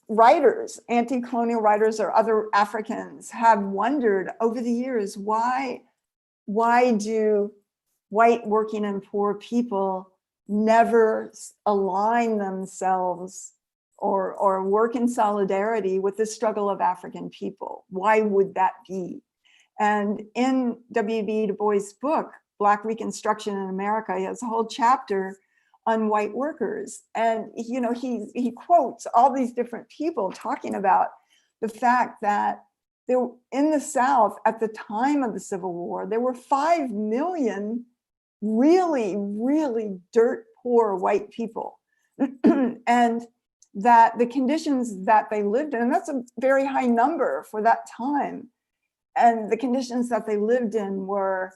writers, anti-colonial writers or other Africans have wondered over the years, why do white working and poor people never align themselves or work in solidarity with the struggle of African people? Why would that be? And in W.B. Du Bois' book, Black Reconstruction in America, he has a whole chapter on white workers. And you know, he quotes all these different people talking about the fact that there, in the South at the time of the Civil War, there were 5 million really, really dirt poor white people. And that the conditions that they lived in, and that's a very high number for that time, and the conditions that they lived in were,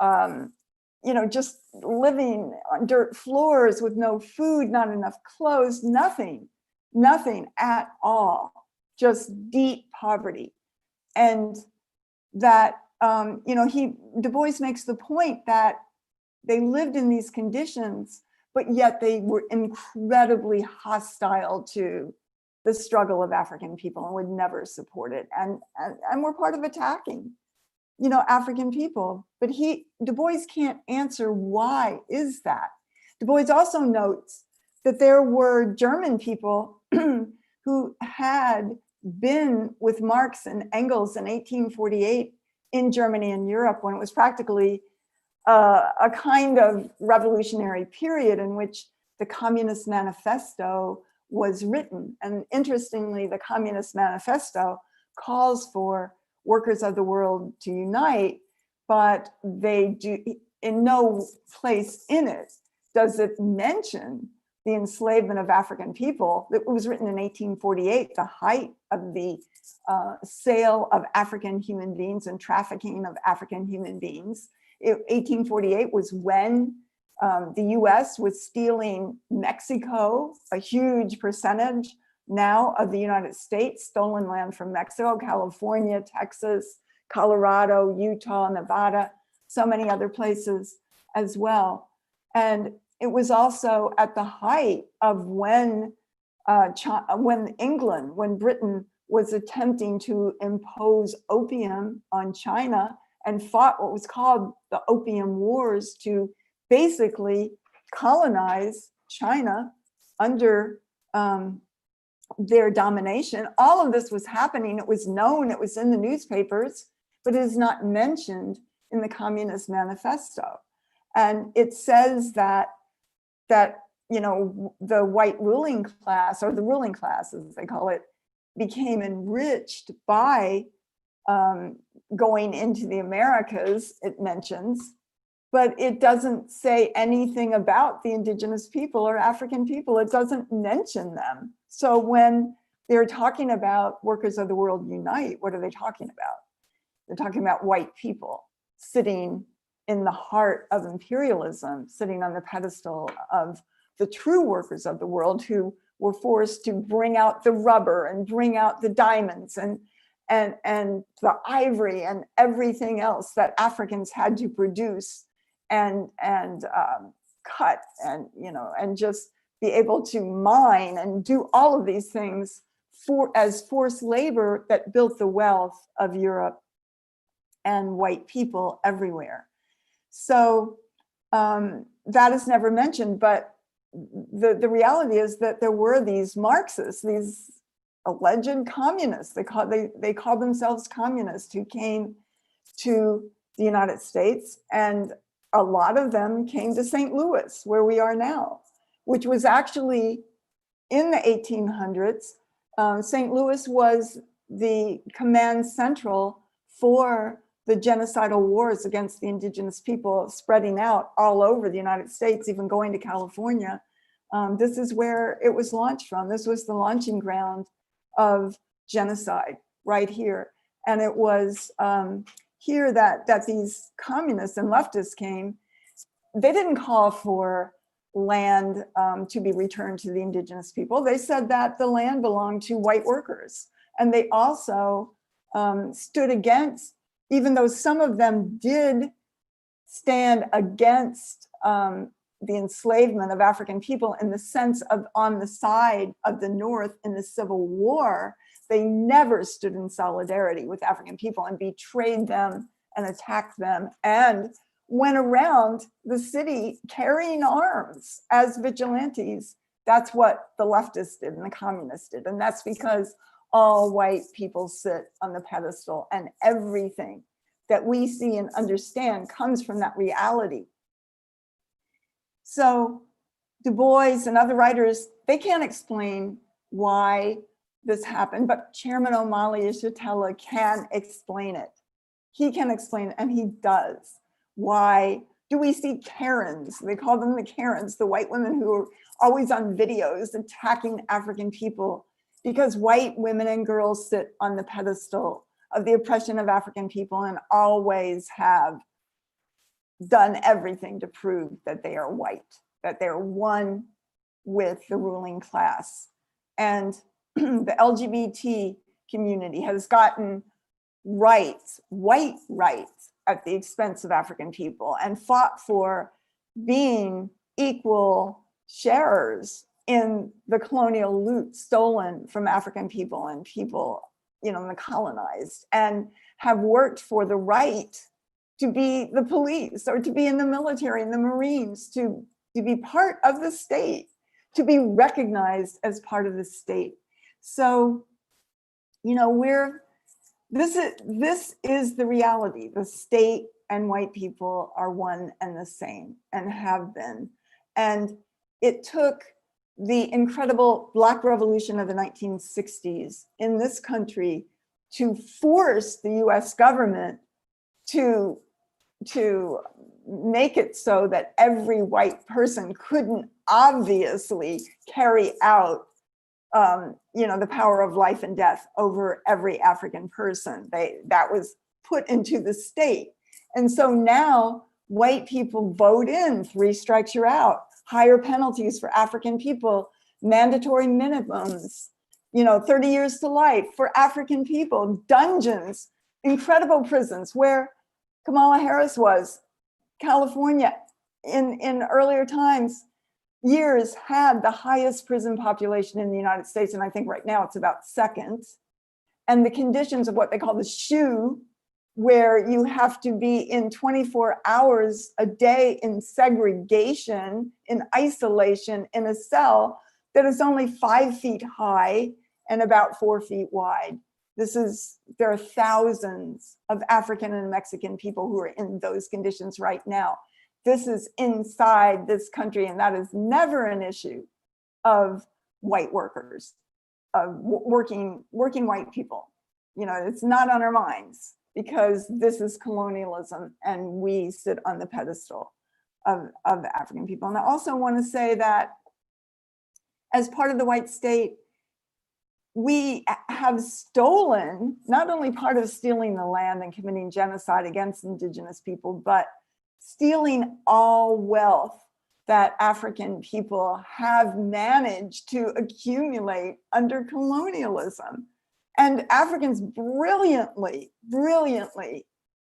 you know, just living on dirt floors with no food, not enough clothes, nothing at all, just deep poverty. And that, you know, Du Bois makes the point that they lived in these conditions, but yet they were incredibly hostile to the struggle of African people and would never support it. And were part of attacking, you know, African people. But Du Bois can't answer why is that. Du Bois also notes that there were German people who had been with Marx and Engels in 1848 in Germany and Europe, when it was practically a kind of revolutionary period in which the Communist Manifesto was written. And interestingly, the Communist Manifesto calls for workers of the world to unite, but they do, in no place in it does it mention the enslavement of African people. It was written in 1848, the height of the sale of African human beings and trafficking of African human beings. 1848 was when the US was stealing Mexico, a huge percentage now of the United States, stolen land from Mexico, California, Texas, Colorado, Utah, Nevada, so many other places as well. And it was also at the height of when England, when Britain was attempting to impose opium on China and fought what was called the Opium Wars to basically colonize China under their domination. All of this was happening. It was known, it was in the newspapers, but it is not mentioned in the Communist Manifesto. And it says that you know, the white ruling class, or the ruling class as they call it, became enriched by going into the Americas, it mentions, but it doesn't say anything about the indigenous people or African people. It doesn't mention them. So when they're talking about workers of the world unite, what are they talking about? They're talking about white people sitting in the heart of imperialism, sitting on the pedestal of the true workers of the world who were forced to bring out the rubber and bring out the diamonds and the ivory and everything else that Africans had to produce and cut and, and just be able to mine and do all of these things as forced labor that built the wealth of Europe and white people everywhere. So that is never mentioned, but the reality is that there were these Marxists, these alleged communists, they call themselves communists, who came to the United States, and a lot of them came to St. Louis, where we are now, which was actually in the 1800s. St. Louis was the command central for the genocidal wars against the indigenous people spreading out all over the United States, even going to California. This is where it was launched from. This was the launching ground of genocide right here. And it was here that these communists and leftists came. They didn't call for land to be returned to the indigenous people. They said that the land belonged to white workers. And they also stood against, even though some of them did stand against the enslavement of African people in the sense of on the side of the North in the Civil War, they never stood in solidarity with African people and betrayed them and attacked them and went around the city carrying arms as vigilantes. That's what the leftists did and the communists did. And that's because all white people sit on the pedestal, and everything that we see and understand comes from that reality. So Du Bois and other writers, they can't explain why this happened, but Chairman Omali Yeshitela can explain it. He can explain it, and he does. Why do we see Karens? They call them the Karens, the white women who are always on videos attacking African people, because white women and girls sit on the pedestal of the oppression of African people and always have done everything to prove that they are white, that they're one with the ruling class. And the LGBT community has gotten rights, white rights, at the expense of African people, and fought for being equal sharers in the colonial loot stolen from African people and people, in the colonized, and have worked for the right to be the police or to be in the military and the Marines, to be part of the state, to be recognized as part of the state. So, this is the reality. The state and white people are one and the same, and have been. And it took the incredible Black Revolution of the 1960s in this country to force the US government to make it so that every white person couldn't obviously carry out the power of life and death over every African person. That was put into the state. And so now white people vote in 3 strikes you're out, higher penalties for African people, mandatory minimums, 30 years to life for African people, dungeons, incredible prisons where Kamala Harris was. California in earlier years had the highest prison population in the United States, and I think right now it's about second. And the conditions of what they call the SHU, where you have to be in 24 hours a day in segregation, in isolation, in a cell that is only 5 feet high and about 4 feet wide. There are thousands of African and Mexican people who are in those conditions right now. This is inside this country, and that is never an issue of white workers, of working white people. It's not on our minds, because this is colonialism, and we sit on the pedestal of the African people. And I also want to say that as part of the white state, we have stolen, not only part of stealing the land and committing genocide against indigenous people, but stealing all wealth that African people have managed to accumulate under colonialism. And Africans brilliantly,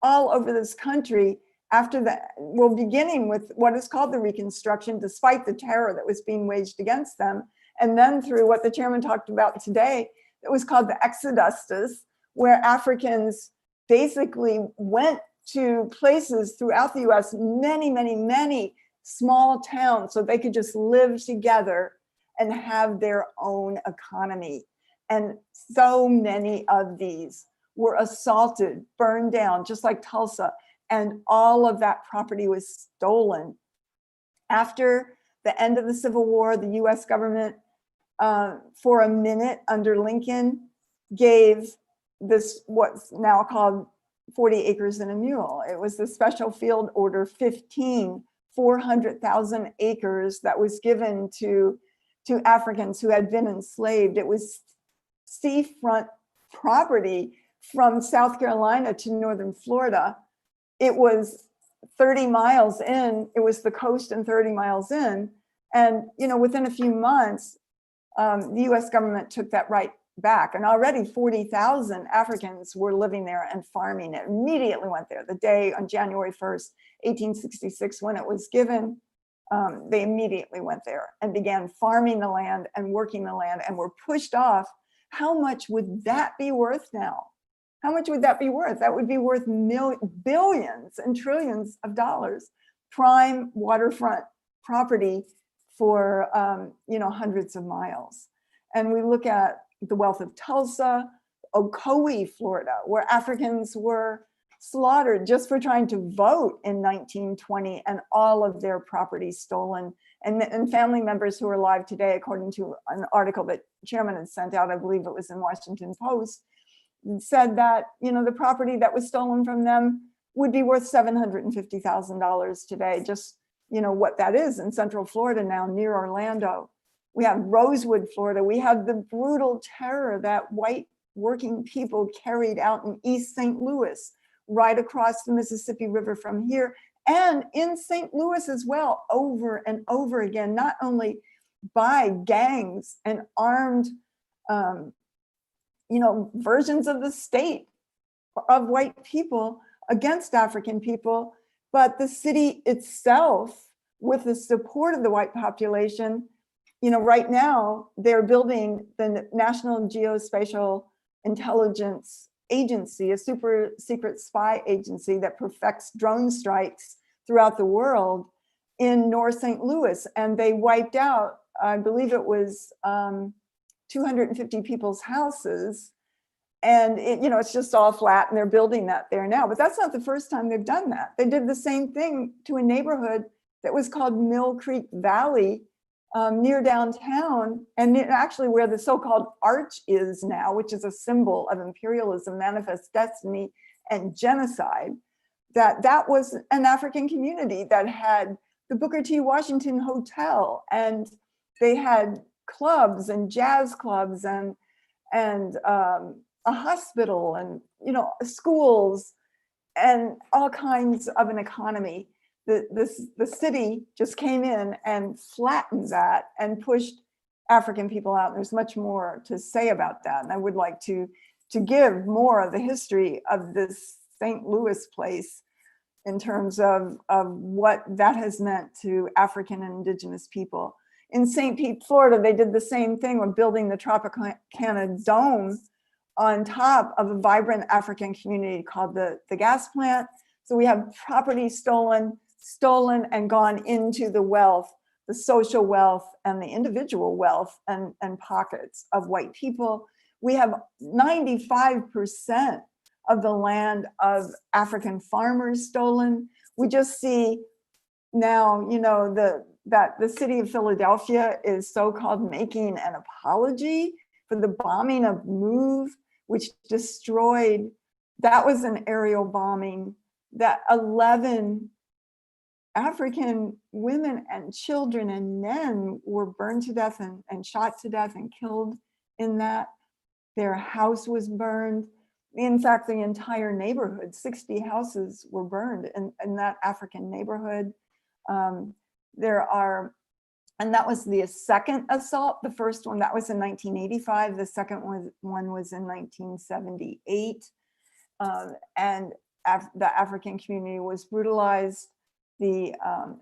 all over this country, after that, well, beginning with what is called the Reconstruction, despite the terror that was being waged against them, and then through what the chairman talked about today, it was called the Exodustus, where Africans basically went to places throughout the US, many small towns, so they could just live together and have their own economy. And so many of these were assaulted, burned down, just like Tulsa, and all of that property was stolen. After the end of the Civil War, the US government, for a minute under Lincoln, gave this what's now called 40 acres and a mule. It was the Special Field Order 15, 400,000 acres that was given to Africans who had been enslaved. It was seafront property from South Carolina to northern Florida. It was 30 miles in, it was the coast and 30 miles in. And, you know, within a few months, the US government took that right back, and already 40,000 Africans were living there and farming it. Immediately went there. The day on January 1st, 1866, when it was given, they immediately went there and began farming the land and working the land and were pushed off. How much would that be worth now? How much would that be worth? That would be worth billions and trillions of dollars. Prime waterfront property for hundreds of miles. And we look at the wealth of Tulsa, Ocoee, Florida, where Africans were slaughtered just for trying to vote in 1920, and all of their property stolen. And family members who are alive today, according to an article that Chairman had sent out, I believe it was in Washington Post, said that, you know, the property that was stolen from them would be worth $750,000 today. Just, you know, what that is in Central Florida now, near Orlando. We have Rosewood, Florida. We have the brutal terror that white working people carried out in East St. Louis, right across the Mississippi River from here, and in St. Louis as well, over and over again, not only by gangs and armed, versions of the state of white people against African people, but the city itself, with the support of the white population. You know, right now they're building the National Geospatial Intelligence Agency, a super secret spy agency that perfects drone strikes throughout the world in North St. Louis. And they wiped out, I believe it was 250 people's houses. And it's just all flat, and they're building that there now. But that's not the first time they've done that. They did the same thing to a neighborhood that was called Mill Creek Valley, near downtown, and actually where the so-called arch is now, which is a symbol of imperialism, manifest destiny, and genocide. That was an African community that had the Booker T. Washington Hotel, and they had clubs and jazz clubs and a hospital and schools and all kinds of an economy. The city just came in and flattened that and pushed African people out. There's much more to say about that, and I would like to give more of the history of this St. Louis place in terms of what that has meant to African and Indigenous people. In St. Pete, Florida, they did the same thing with building the Tropicana Dome on top of a vibrant African community called the gas plant. So we have property stolen and gone into the wealth, the social wealth and the individual wealth and pockets of white people. We have 95% of the land of African farmers stolen. We just see now, that the city of Philadelphia is so-called making an apology for the bombing of MOVE, which destroyed, that was an aerial bombing, that 11 African women and children and men were burned to death and shot to death and killed in that. Their house was burned. In fact, the entire neighborhood, 60 houses were burned in that African neighborhood. There are And that was the second assault. The first one, that was in 1985. The second one was in 1978. And the African community was brutalized. And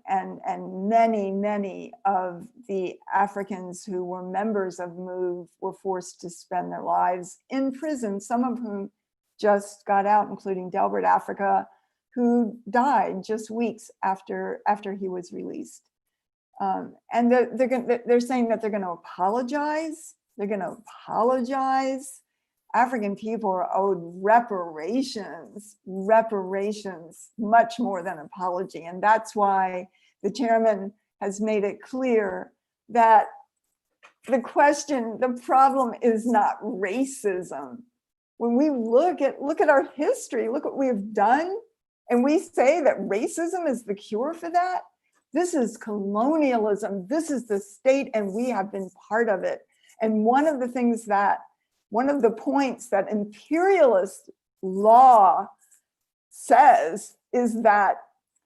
many of the Africans who were members of MOVE were forced to spend their lives in prison, some of whom just got out, including Delbert Africa, who died just weeks after he was released. And they're saying that they're going to apologize. They're going to apologize. African people are owed reparations, much more than apology. And that's why the chairman has made it clear that the problem is not racism. When we look at our history, look what we have done, and we say that racism is the cure for that. This is colonialism. This is the state, and we have been part of it. And one of the points that imperialist law says is that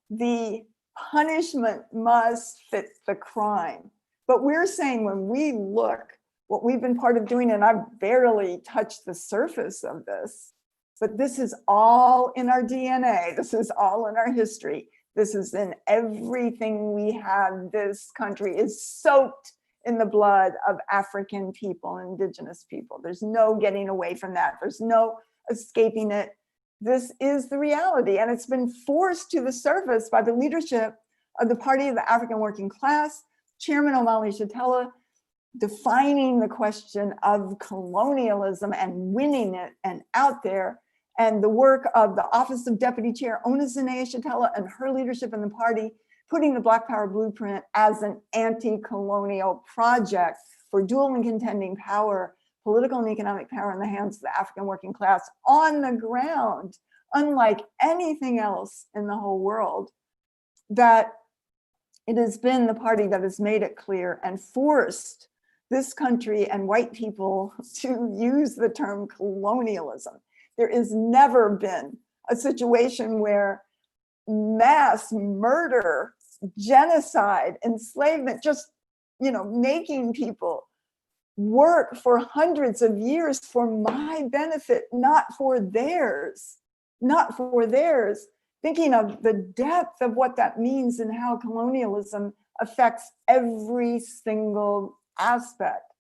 the punishment must fit the crime. But we're saying, when we look what we've been part of doing, and I've barely touched the surface of this, but this is all in our DNA. This is all in our history. This is in everything we have. This country is soaked in the blood of African people, indigenous people. There's no getting away from that. There's no escaping it. This is the reality, and it's been forced to the surface by the leadership of the Party of the African Working Class, Chairman Omali Yeshitela, defining the question of colonialism and winning it and out there, and the work of the Office of Deputy Chair Yeshitela and her leadership in the party, putting the Black Power Blueprint as an anti-colonial project for dual and contending power, political and economic power in the hands of the African working class on the ground, unlike anything else in the whole world, that it has been the party that has made it clear and forced this country and white people to use the term colonialism. There has never been a situation where mass murder, genocide, enslavement, just, making people work for hundreds of years for my benefit, not for theirs, thinking of the depth of what that means and how colonialism affects every single aspect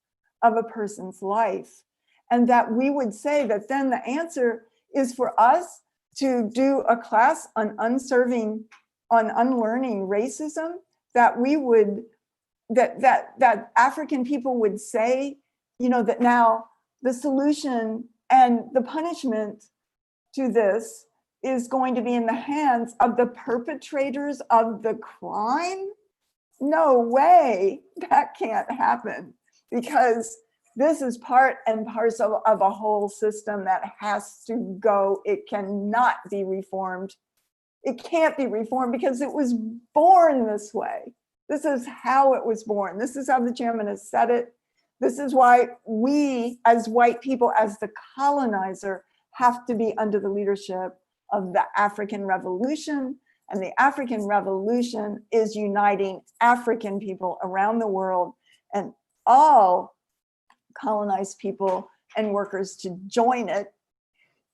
of a person's life. And that we would say that then the answer is for us to do a class on unlearning racism, that we would, that African people would say, that now the solution and the punishment to this is going to be in the hands of the perpetrators of the crime? No way, that can't happen, because this is part and parcel of a whole system that has to go. It cannot be reformed. It can't be reformed because it was born this way. This is how it was born. This is how the chairman has said it. This is why we, as white people, as the colonizer, have to be under the leadership of the African Revolution. And the African Revolution is uniting African people around the world and all colonized people and workers to join it,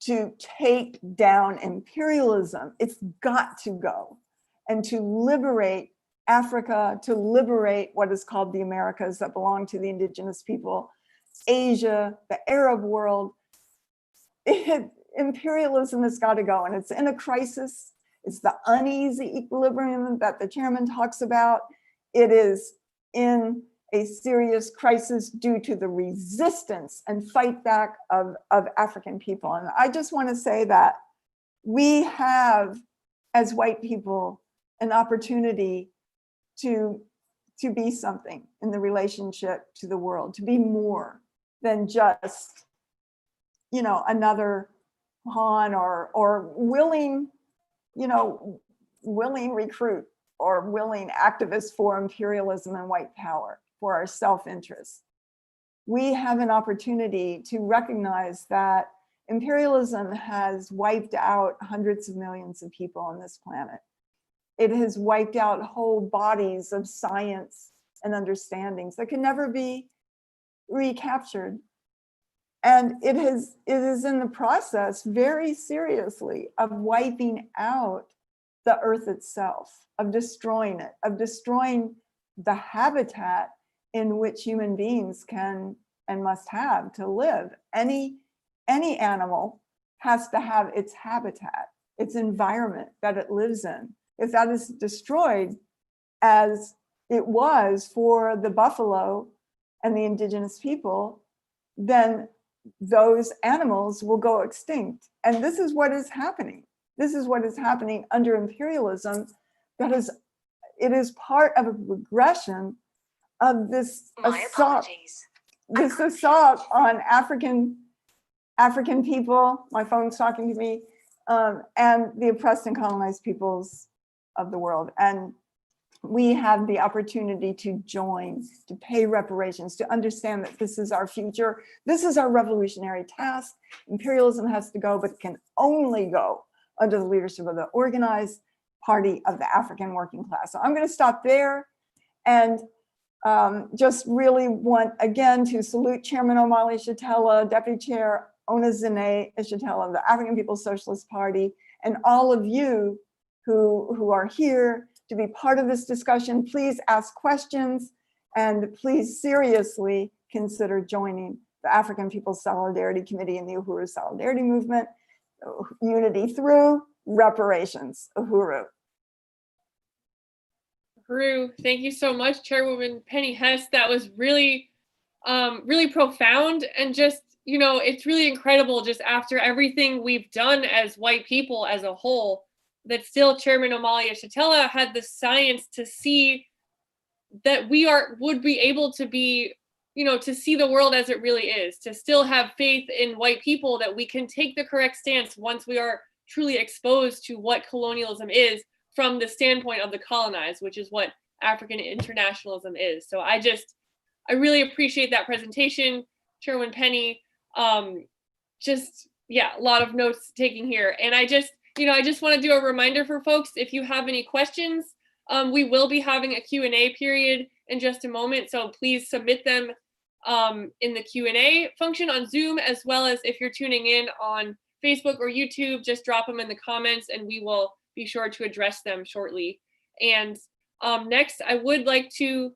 to take down imperialism. It's got to go. And to liberate Africa, to liberate what is called the Americas that belong to the indigenous people, Asia, the Arab world. Imperialism has got to go, and it's in a crisis. It's the uneasy equilibrium that the chairman talks about. It is in a serious crisis due to the resistance and fight back of African people. And I just want to say that we have, as white people, an opportunity to be something in the relationship to the world, to be more than just, another pawn or willing recruit or willing activist for imperialism and white power, for our self-interest. We have an opportunity to recognize that imperialism has wiped out hundreds of millions of people on this planet. It has wiped out whole bodies of science and understandings that can never be recaptured. And it is in the process very seriously of wiping out the earth itself, of destroying it, of destroying the habitat in which human beings can and must have to live. Any animal has to have its habitat, its environment that it lives in. If that is destroyed, as it was for the buffalo and the indigenous people, then those animals will go extinct. And this is what is happening. This is what is happening under imperialism. It is part of a regression of this assault on African people. My phone's talking to me, and the oppressed and colonized peoples of the world. And we have the opportunity to join, to pay reparations, to understand that this is our future. This is our revolutionary task. Imperialism has to go, but it can only go under the leadership of the organized party of the African working class. So I'm going to stop there and just really want again to salute Chairman Omali Yeshitela, Deputy Chair Onizine Yeshitela of the African People's Socialist Party, and all of you who are here to be part of this discussion. Please ask questions and please seriously consider joining the African People's Solidarity Committee and the Uhuru Solidarity Movement. Unity through reparations. Uhuru. Uhuru, thank you so much, Chairwoman Penny Hess. That was really, really profound, and just, you know, it's really incredible just after everything we've done as white people as a whole, that still Chairman Omali Yeshitela had the science to see that we would be able to be, you know, to see the world as it really is, to still have faith in white people that we can take the correct stance once we are truly exposed to what colonialism is from the standpoint of the colonized, which is what African internationalism is. So I really appreciate that presentation, Chairwoman Penny. Yeah, a lot of notes taking here. And I just want to do a reminder for folks, if you have any questions, we will be having a Q&A period in just a moment. So please submit them in the Q&A function on Zoom, as well as if you're tuning in on Facebook or YouTube, just drop them in the comments and we will be sure to address them shortly. And next, I would like to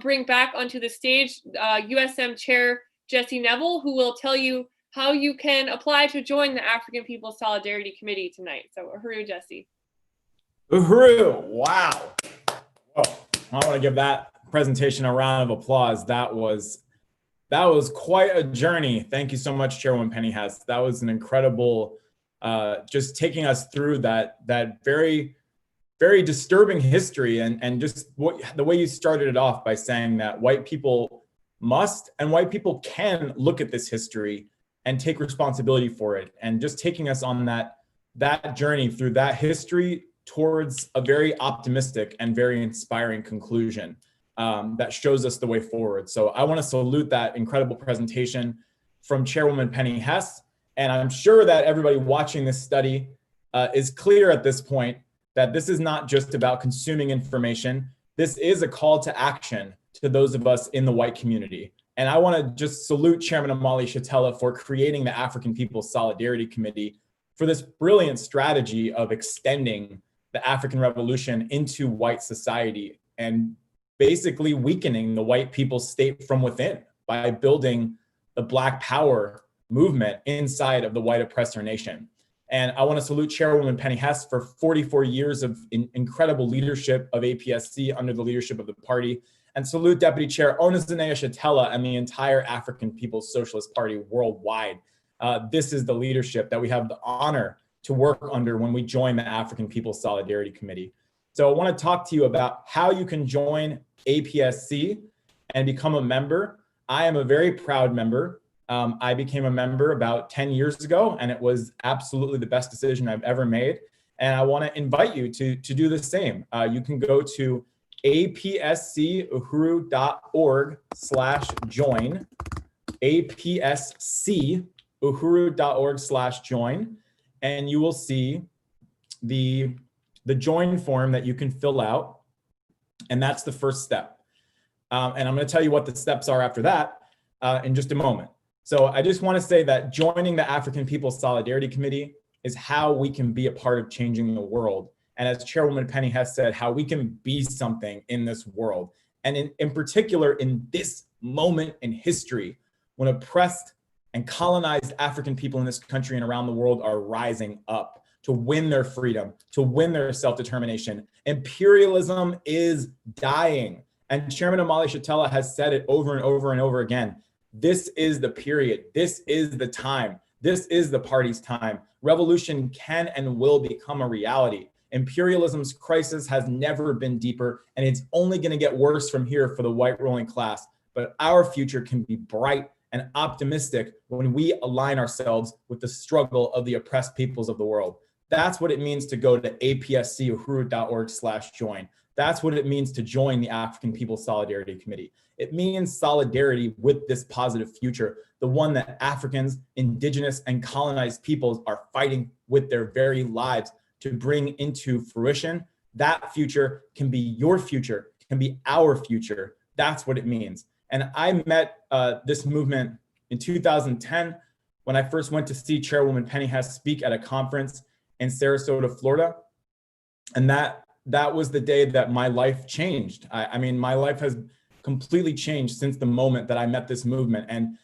bring back onto the stage USM Chair Jesse Neville, who will tell you how you can apply to join the African People's Solidarity Committee tonight. So Uhuru, Jesse. Uhuru, wow. Whoa. I want to give that presentation a round of applause. That was quite a journey. Thank you so much, Chairwoman Penny Hess. That was an incredible, just taking us through that very, very disturbing history, and just the way you started it off by saying that white people must and white people can look at this history and take responsibility for it, and just taking us on that journey through that history towards a very optimistic and very inspiring conclusion that shows us the way forward. So I want to salute that incredible presentation from Chairwoman Penny Hess. And I'm sure that everybody watching this study is clear at this point that this is not just about consuming information. This is a call to action to those of us in the white community. And I want to just salute Chairman Omali Yeshitela for creating the African People's Solidarity Committee for this brilliant strategy of extending the African Revolution into white society and basically weakening the white people's state from within by building the Black Power movement inside of the white oppressor nation. And I want to salute Chairwoman Penny Hess for 44 years of incredible leadership of APSC under the leadership of the party, and salute Deputy Chair Onizine Yeshitela and the entire African People's Socialist Party worldwide. This is the leadership that we have the honor to work under when we join the African People's Solidarity Committee. So I want to talk to you about how you can join APSC and become a member. I am a very proud member. I became a member about 10 years ago, and it was absolutely the best decision I've ever made. And I want to invite you to do the same. You can go to apscuhuru.org/join, apscuhuru.org/join, and you will see the join form that you can fill out. And that's the first step. And I'm going to tell you what the steps are after that in just a moment. So I just want to say that joining the African People's Solidarity Committee is how we can be a part of changing the world. And as Chairwoman Penny Hess said, how we can be something in this world. And in particular, in this moment in history, when oppressed and colonized African people in this country and around the world are rising up to win their freedom, to win their self-determination. Imperialism is dying. And Chairman Omali Yeshitela has said it over and over and over again. This is the period. This is the time. This is the party's time. Revolution can and will become a reality. Imperialism's crisis has never been deeper, and it's only going to get worse from here for the white ruling class. But our future can be bright and optimistic when we align ourselves with the struggle of the oppressed peoples of the world. That's what it means to go to apsc.uhuru.org/join. That's what it means to join the African People's Solidarity Committee. It means solidarity with this positive future, the one that Africans, indigenous, and colonized peoples are fighting with their very lives to bring into fruition. That future can be your future, can be our future. That's what it means. And I met this movement in 2010 when I first went to see Chairwoman Penny Hess speak at a conference in Sarasota, Florida. And that was the day that my life changed. I mean, my life has completely changed since the moment that I met this movement. And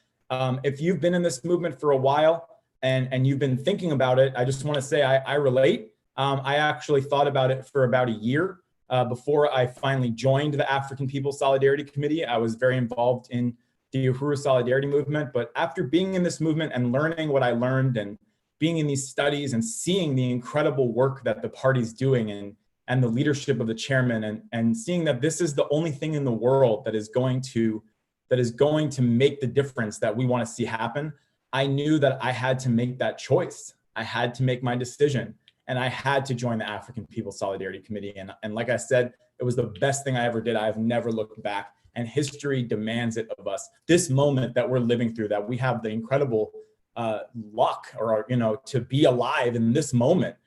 if you've been in this movement for a while and you've been thinking about it, I just want to say I relate. I actually thought about it for about a year before I finally joined the African People's Solidarity Committee. I was very involved in the Uhuru Solidarity Movement, but after being in this movement and learning what I learned and being in these studies and seeing the incredible work that the party's doing and the leadership of the chairman and seeing that this is the only thing in the world that is going to make the difference that we want to see happen, I knew that I had to make that choice. I had to make my decision. And I had to join the African People's Solidarity Committee. And like I said, it was the best thing I ever did. I have never looked back. And history demands it of us. This moment that we're living through, that we have the incredible luck to be alive in this moment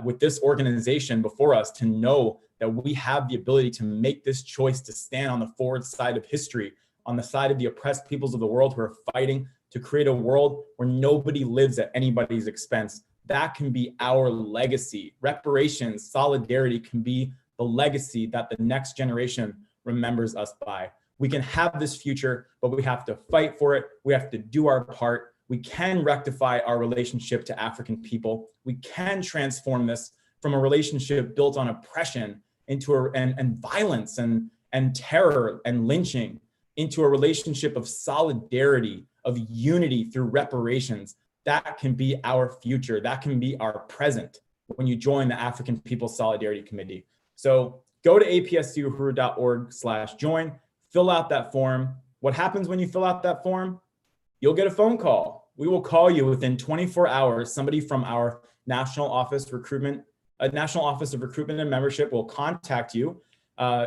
with this organization before us, to know that we have the ability to make this choice to stand on the forward side of history, on the side of the oppressed peoples of the world who are fighting to create a world where nobody lives at anybody's expense. That can be our legacy. Reparations, solidarity can be the legacy that the next generation remembers us by. We can have this future, but we have to fight for it. We have to do our part. We can rectify our relationship to African people. We can transform this from a relationship built on oppression and violence and terror and lynching into a relationship of solidarity, of unity through reparations. That can be our future. That can be our present when you join the African People's Solidarity Committee. So go to apsc.uhuru.org/join, fill out that form. What happens when you fill out that form? You'll get a phone call. We will call you within 24 hours. Somebody from our National Office of Recruitment and Membership will contact you.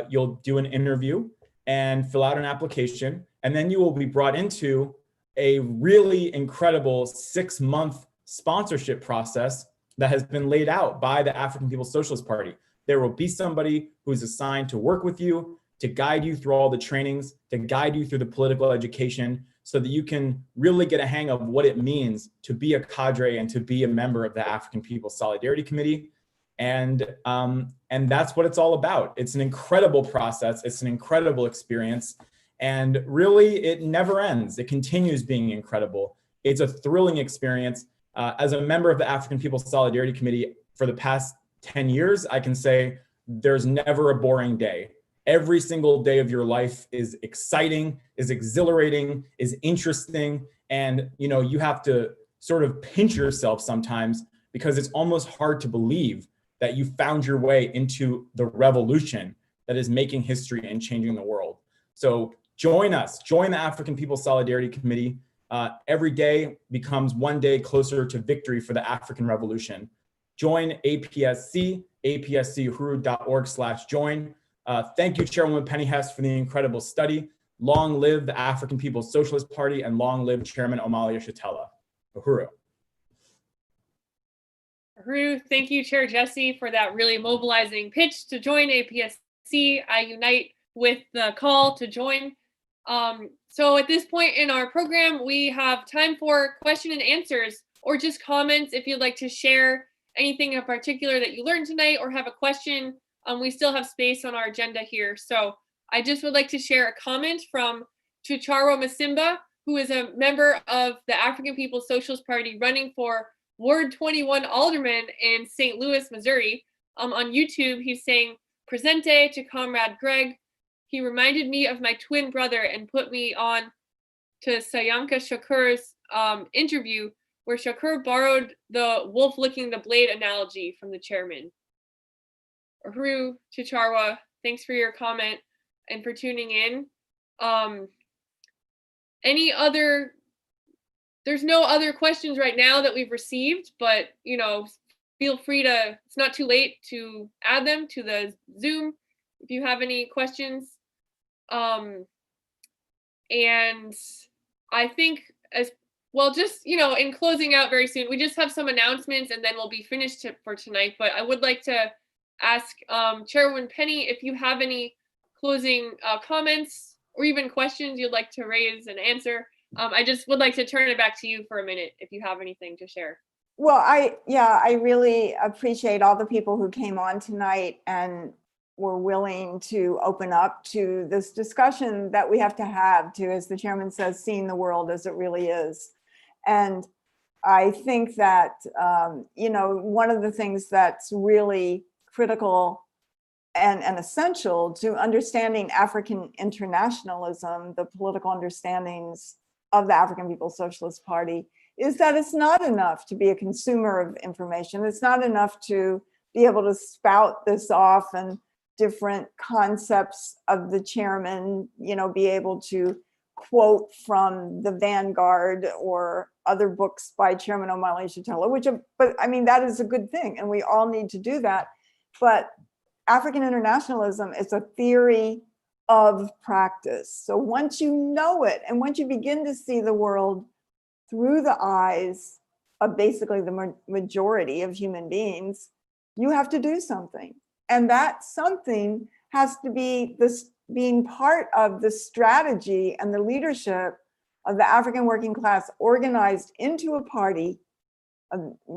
You'll do an interview and fill out an application, and then you will be brought into a really incredible 6-month sponsorship process that has been laid out by the African People's Socialist Party. There will be somebody who's assigned to work with you, to guide you through all the trainings, to guide you through the political education, so that you can really get a hang of what it means to be a cadre and to be a member of the African People's Solidarity Committee. And that's what it's all about. It's an incredible process. It's an incredible experience. And really, it never ends. It continues being incredible. It's a thrilling experience. As a member of the African People's Solidarity Committee for the past 10 years, I can say there's never a boring day. Every single day of your life is exciting, is exhilarating, is interesting. And you have to sort of pinch yourself sometimes, because it's almost hard to believe that you found your way into the revolution that is making history and changing the world. So join us, join the African People's Solidarity Committee. Every day becomes one day closer to victory for the African Revolution. Join APSC, apsc.uhuru.org/join. Thank you, Chairwoman Penny Hess, for the incredible study. Long live the African People's Socialist Party, and long live Chairman Omali Yeshitela. Uhuru. Uhuru, thank you, Chair Jesse, for that really mobilizing pitch to join APSC. I unite with the call to join. So at this point in our program, we have time for question and answers, or just comments if you'd like to share anything in particular that you learned tonight or have a question. We still have space on our agenda here. So I just would like to share a comment from Chicharo Masimba, who is a member of the African People's Socialist Party running for Ward 21 Alderman in St. Louis, Missouri. On YouTube, he's saying, "Presente to Comrade Greg. He reminded me of my twin brother and put me on to Sayanka Shakur's interview, where Shakur borrowed the wolf licking the blade analogy from the chairman." Uhuru Chicharwa, thanks for your comment and for tuning in. There's no other questions right now that we've received, but feel free to, it's not too late to add them to the Zoom if you have any questions. And I think as well, just, in closing out very soon, we just have some announcements and then we'll be finished for tonight. But I would like to ask Chairwoman Penny if you have any closing comments or even questions you'd like to raise and answer. I just would like to turn it back to you for a minute if you have anything to share. Well, I really appreciate all the people who came on tonight and were willing to open up to this discussion that we have to have to, as the chairman says, seeing the world as it really is. And I think that, one of the things that's really critical and essential to understanding African internationalism, the political understandings of the African People's Socialist Party, is that it's not enough to be a consumer of information. It's not enough to be able to spout this off and different concepts of the chairman, be able to quote from the Vanguard or other books by Chairman Omali Yeshitela, but that is a good thing, and we all need to do that. But African internationalism is a theory of practice. So once you know it, and once you begin to see the world through the eyes of basically the majority of human beings, you have to do something. And that something has to be this being part of the strategy and the leadership of the African working class organized into a party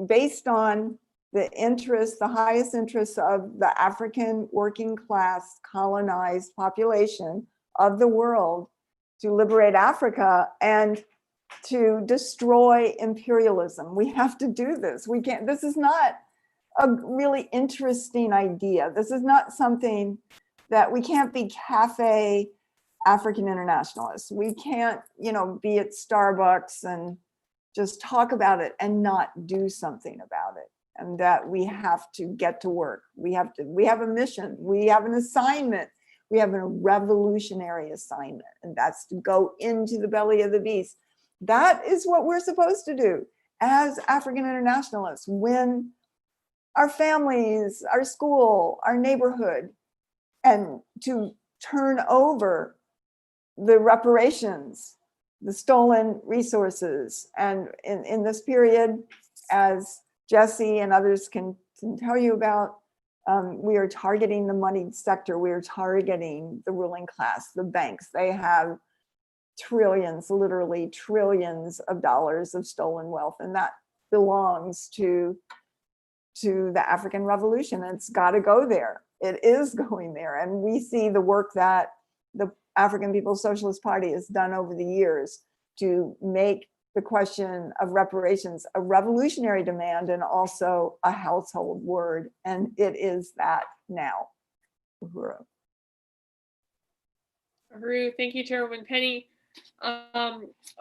based on the interests, the highest interests of the African working class colonized population of the world, to liberate Africa and to destroy imperialism. We have to do this. We can't, this is not a really interesting idea. This is not something that we can't be cafe African internationalists. We can't, be at Starbucks and just talk about it and not do something about it. And that we have to get to work. We have a mission, we have an assignment, we have a revolutionary assignment, and that's to go into the belly of the beast. That is what we're supposed to do as African internationalists, win our families, our school, our neighborhood, and to turn over the reparations, the stolen resources. And in this period, as Jesse and others can tell you about, we are targeting the moneyed sector. We are targeting the ruling class, the banks. They have trillions, literally trillions of dollars of stolen wealth, and that belongs to the African Revolution. It's got to go there. It is going there. And we see the work that the African People's Socialist Party has done over the years to make the question of reparations a revolutionary demand and also a household word. And it is that now. Uhuru. Uhuru, thank you, Chairwoman Penny.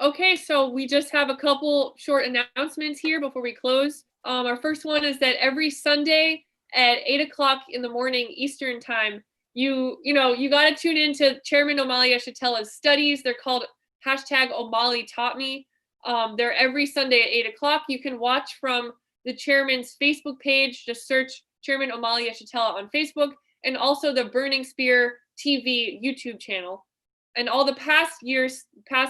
Okay, so we just have a couple short announcements here before we close. Our first one is that every Sunday at 8 o'clock in the morning Eastern time, you got to tune into Chairman Omali Yeshitela's studies. They're called #OMalley Taught Me. They're every Sunday at 8 o'clock. You can watch from the chairman's Facebook page. Just search Chairman Omali Yeshitela on Facebook, and also the Burning Spear TV YouTube channel. And all the past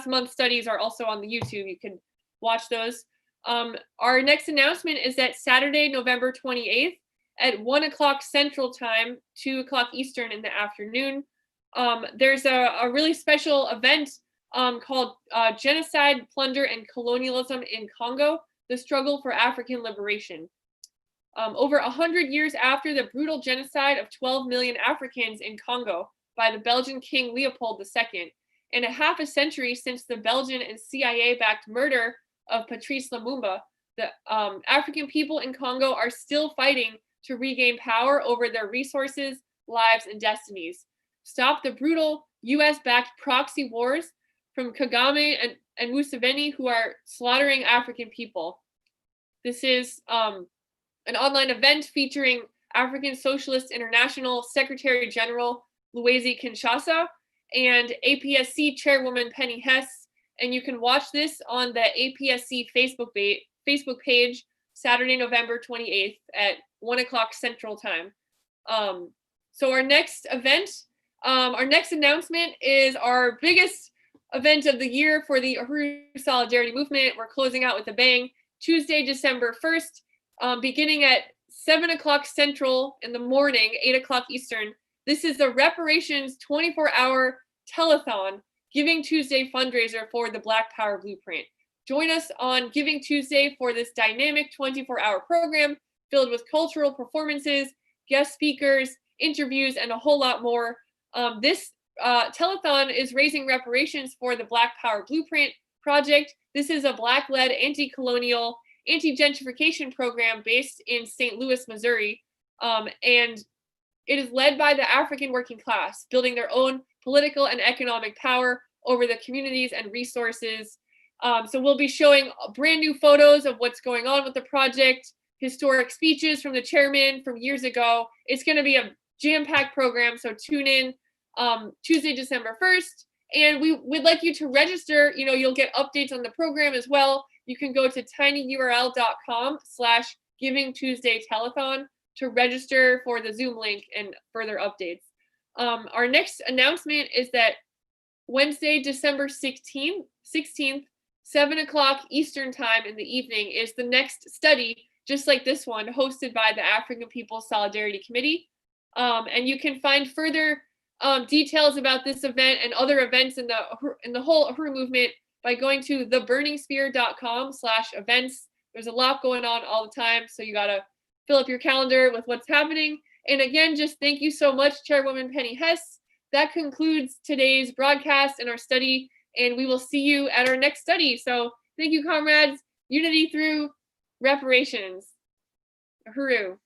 month studies are also on the YouTube. You can watch those. Our next announcement is that Saturday, November 28th at 1 o'clock Central Time, 2 o'clock Eastern in the afternoon, There's a really special event called Genocide, Plunder, and Colonialism in Congo, the Struggle for African Liberation. Over 100 years after the brutal genocide of 12 million Africans in Congo by the Belgian King Leopold II, and a half a century since the Belgian and CIA-backed murder of Patrice Lumumba, the African people in Congo are still fighting to regain power over their resources, lives, and destinies. Stop the brutal US-backed proxy wars from Kagame and Museveni, who are slaughtering African people. This is an online event featuring African Socialist International Secretary General Louise Kinshasa and APSC Chairwoman Penny Hess. And you can watch this on the APSC Facebook page Saturday, November 28th at 1 o'clock Central Time. So our next event, our next announcement is our biggest event of the year for the Uhuru Solidarity Movement. We're closing out with a bang. Tuesday, December 1st, beginning at 7 o'clock Central in the morning, 8 o'clock Eastern. This is the Reparations 24-hour telethon Giving Tuesday fundraiser for the Black Power Blueprint. Join us on Giving Tuesday for this dynamic 24-hour program filled with cultural performances, guest speakers, interviews, and a whole lot more. This telethon is raising reparations for the Black Power Blueprint project. This is a Black-led anti-colonial, anti-gentrification program based in St. Louis, Missouri. And it is led by the African working class, building their own political and economic power over the communities and resources. So we'll be showing brand new photos of what's going on with the project, historic speeches from the chairman from years ago. It's going to be a jam-packed program, so tune in Tuesday, December 1st. And we would like you to register. You know, you'll get updates on the program as well. You can go to tinyurl.com/givingtuesdaytelethon to register for the Zoom link and further updates. Our next announcement is that Wednesday, December 16th, 7 o'clock Eastern time in the evening is the next study, just like this one, hosted by the African People's Solidarity Committee. And you can find further details about this event and other events in the whole Uhuru movement by going to theburningspear.com/events. There's a lot going on all the time, so you gotta fill up your calendar with what's happening. And again, just thank you so much, Chairwoman Penny Hess. That concludes today's broadcast and our study, and we will see you at our next study. So thank you, comrades. Unity through reparations. Uhuru.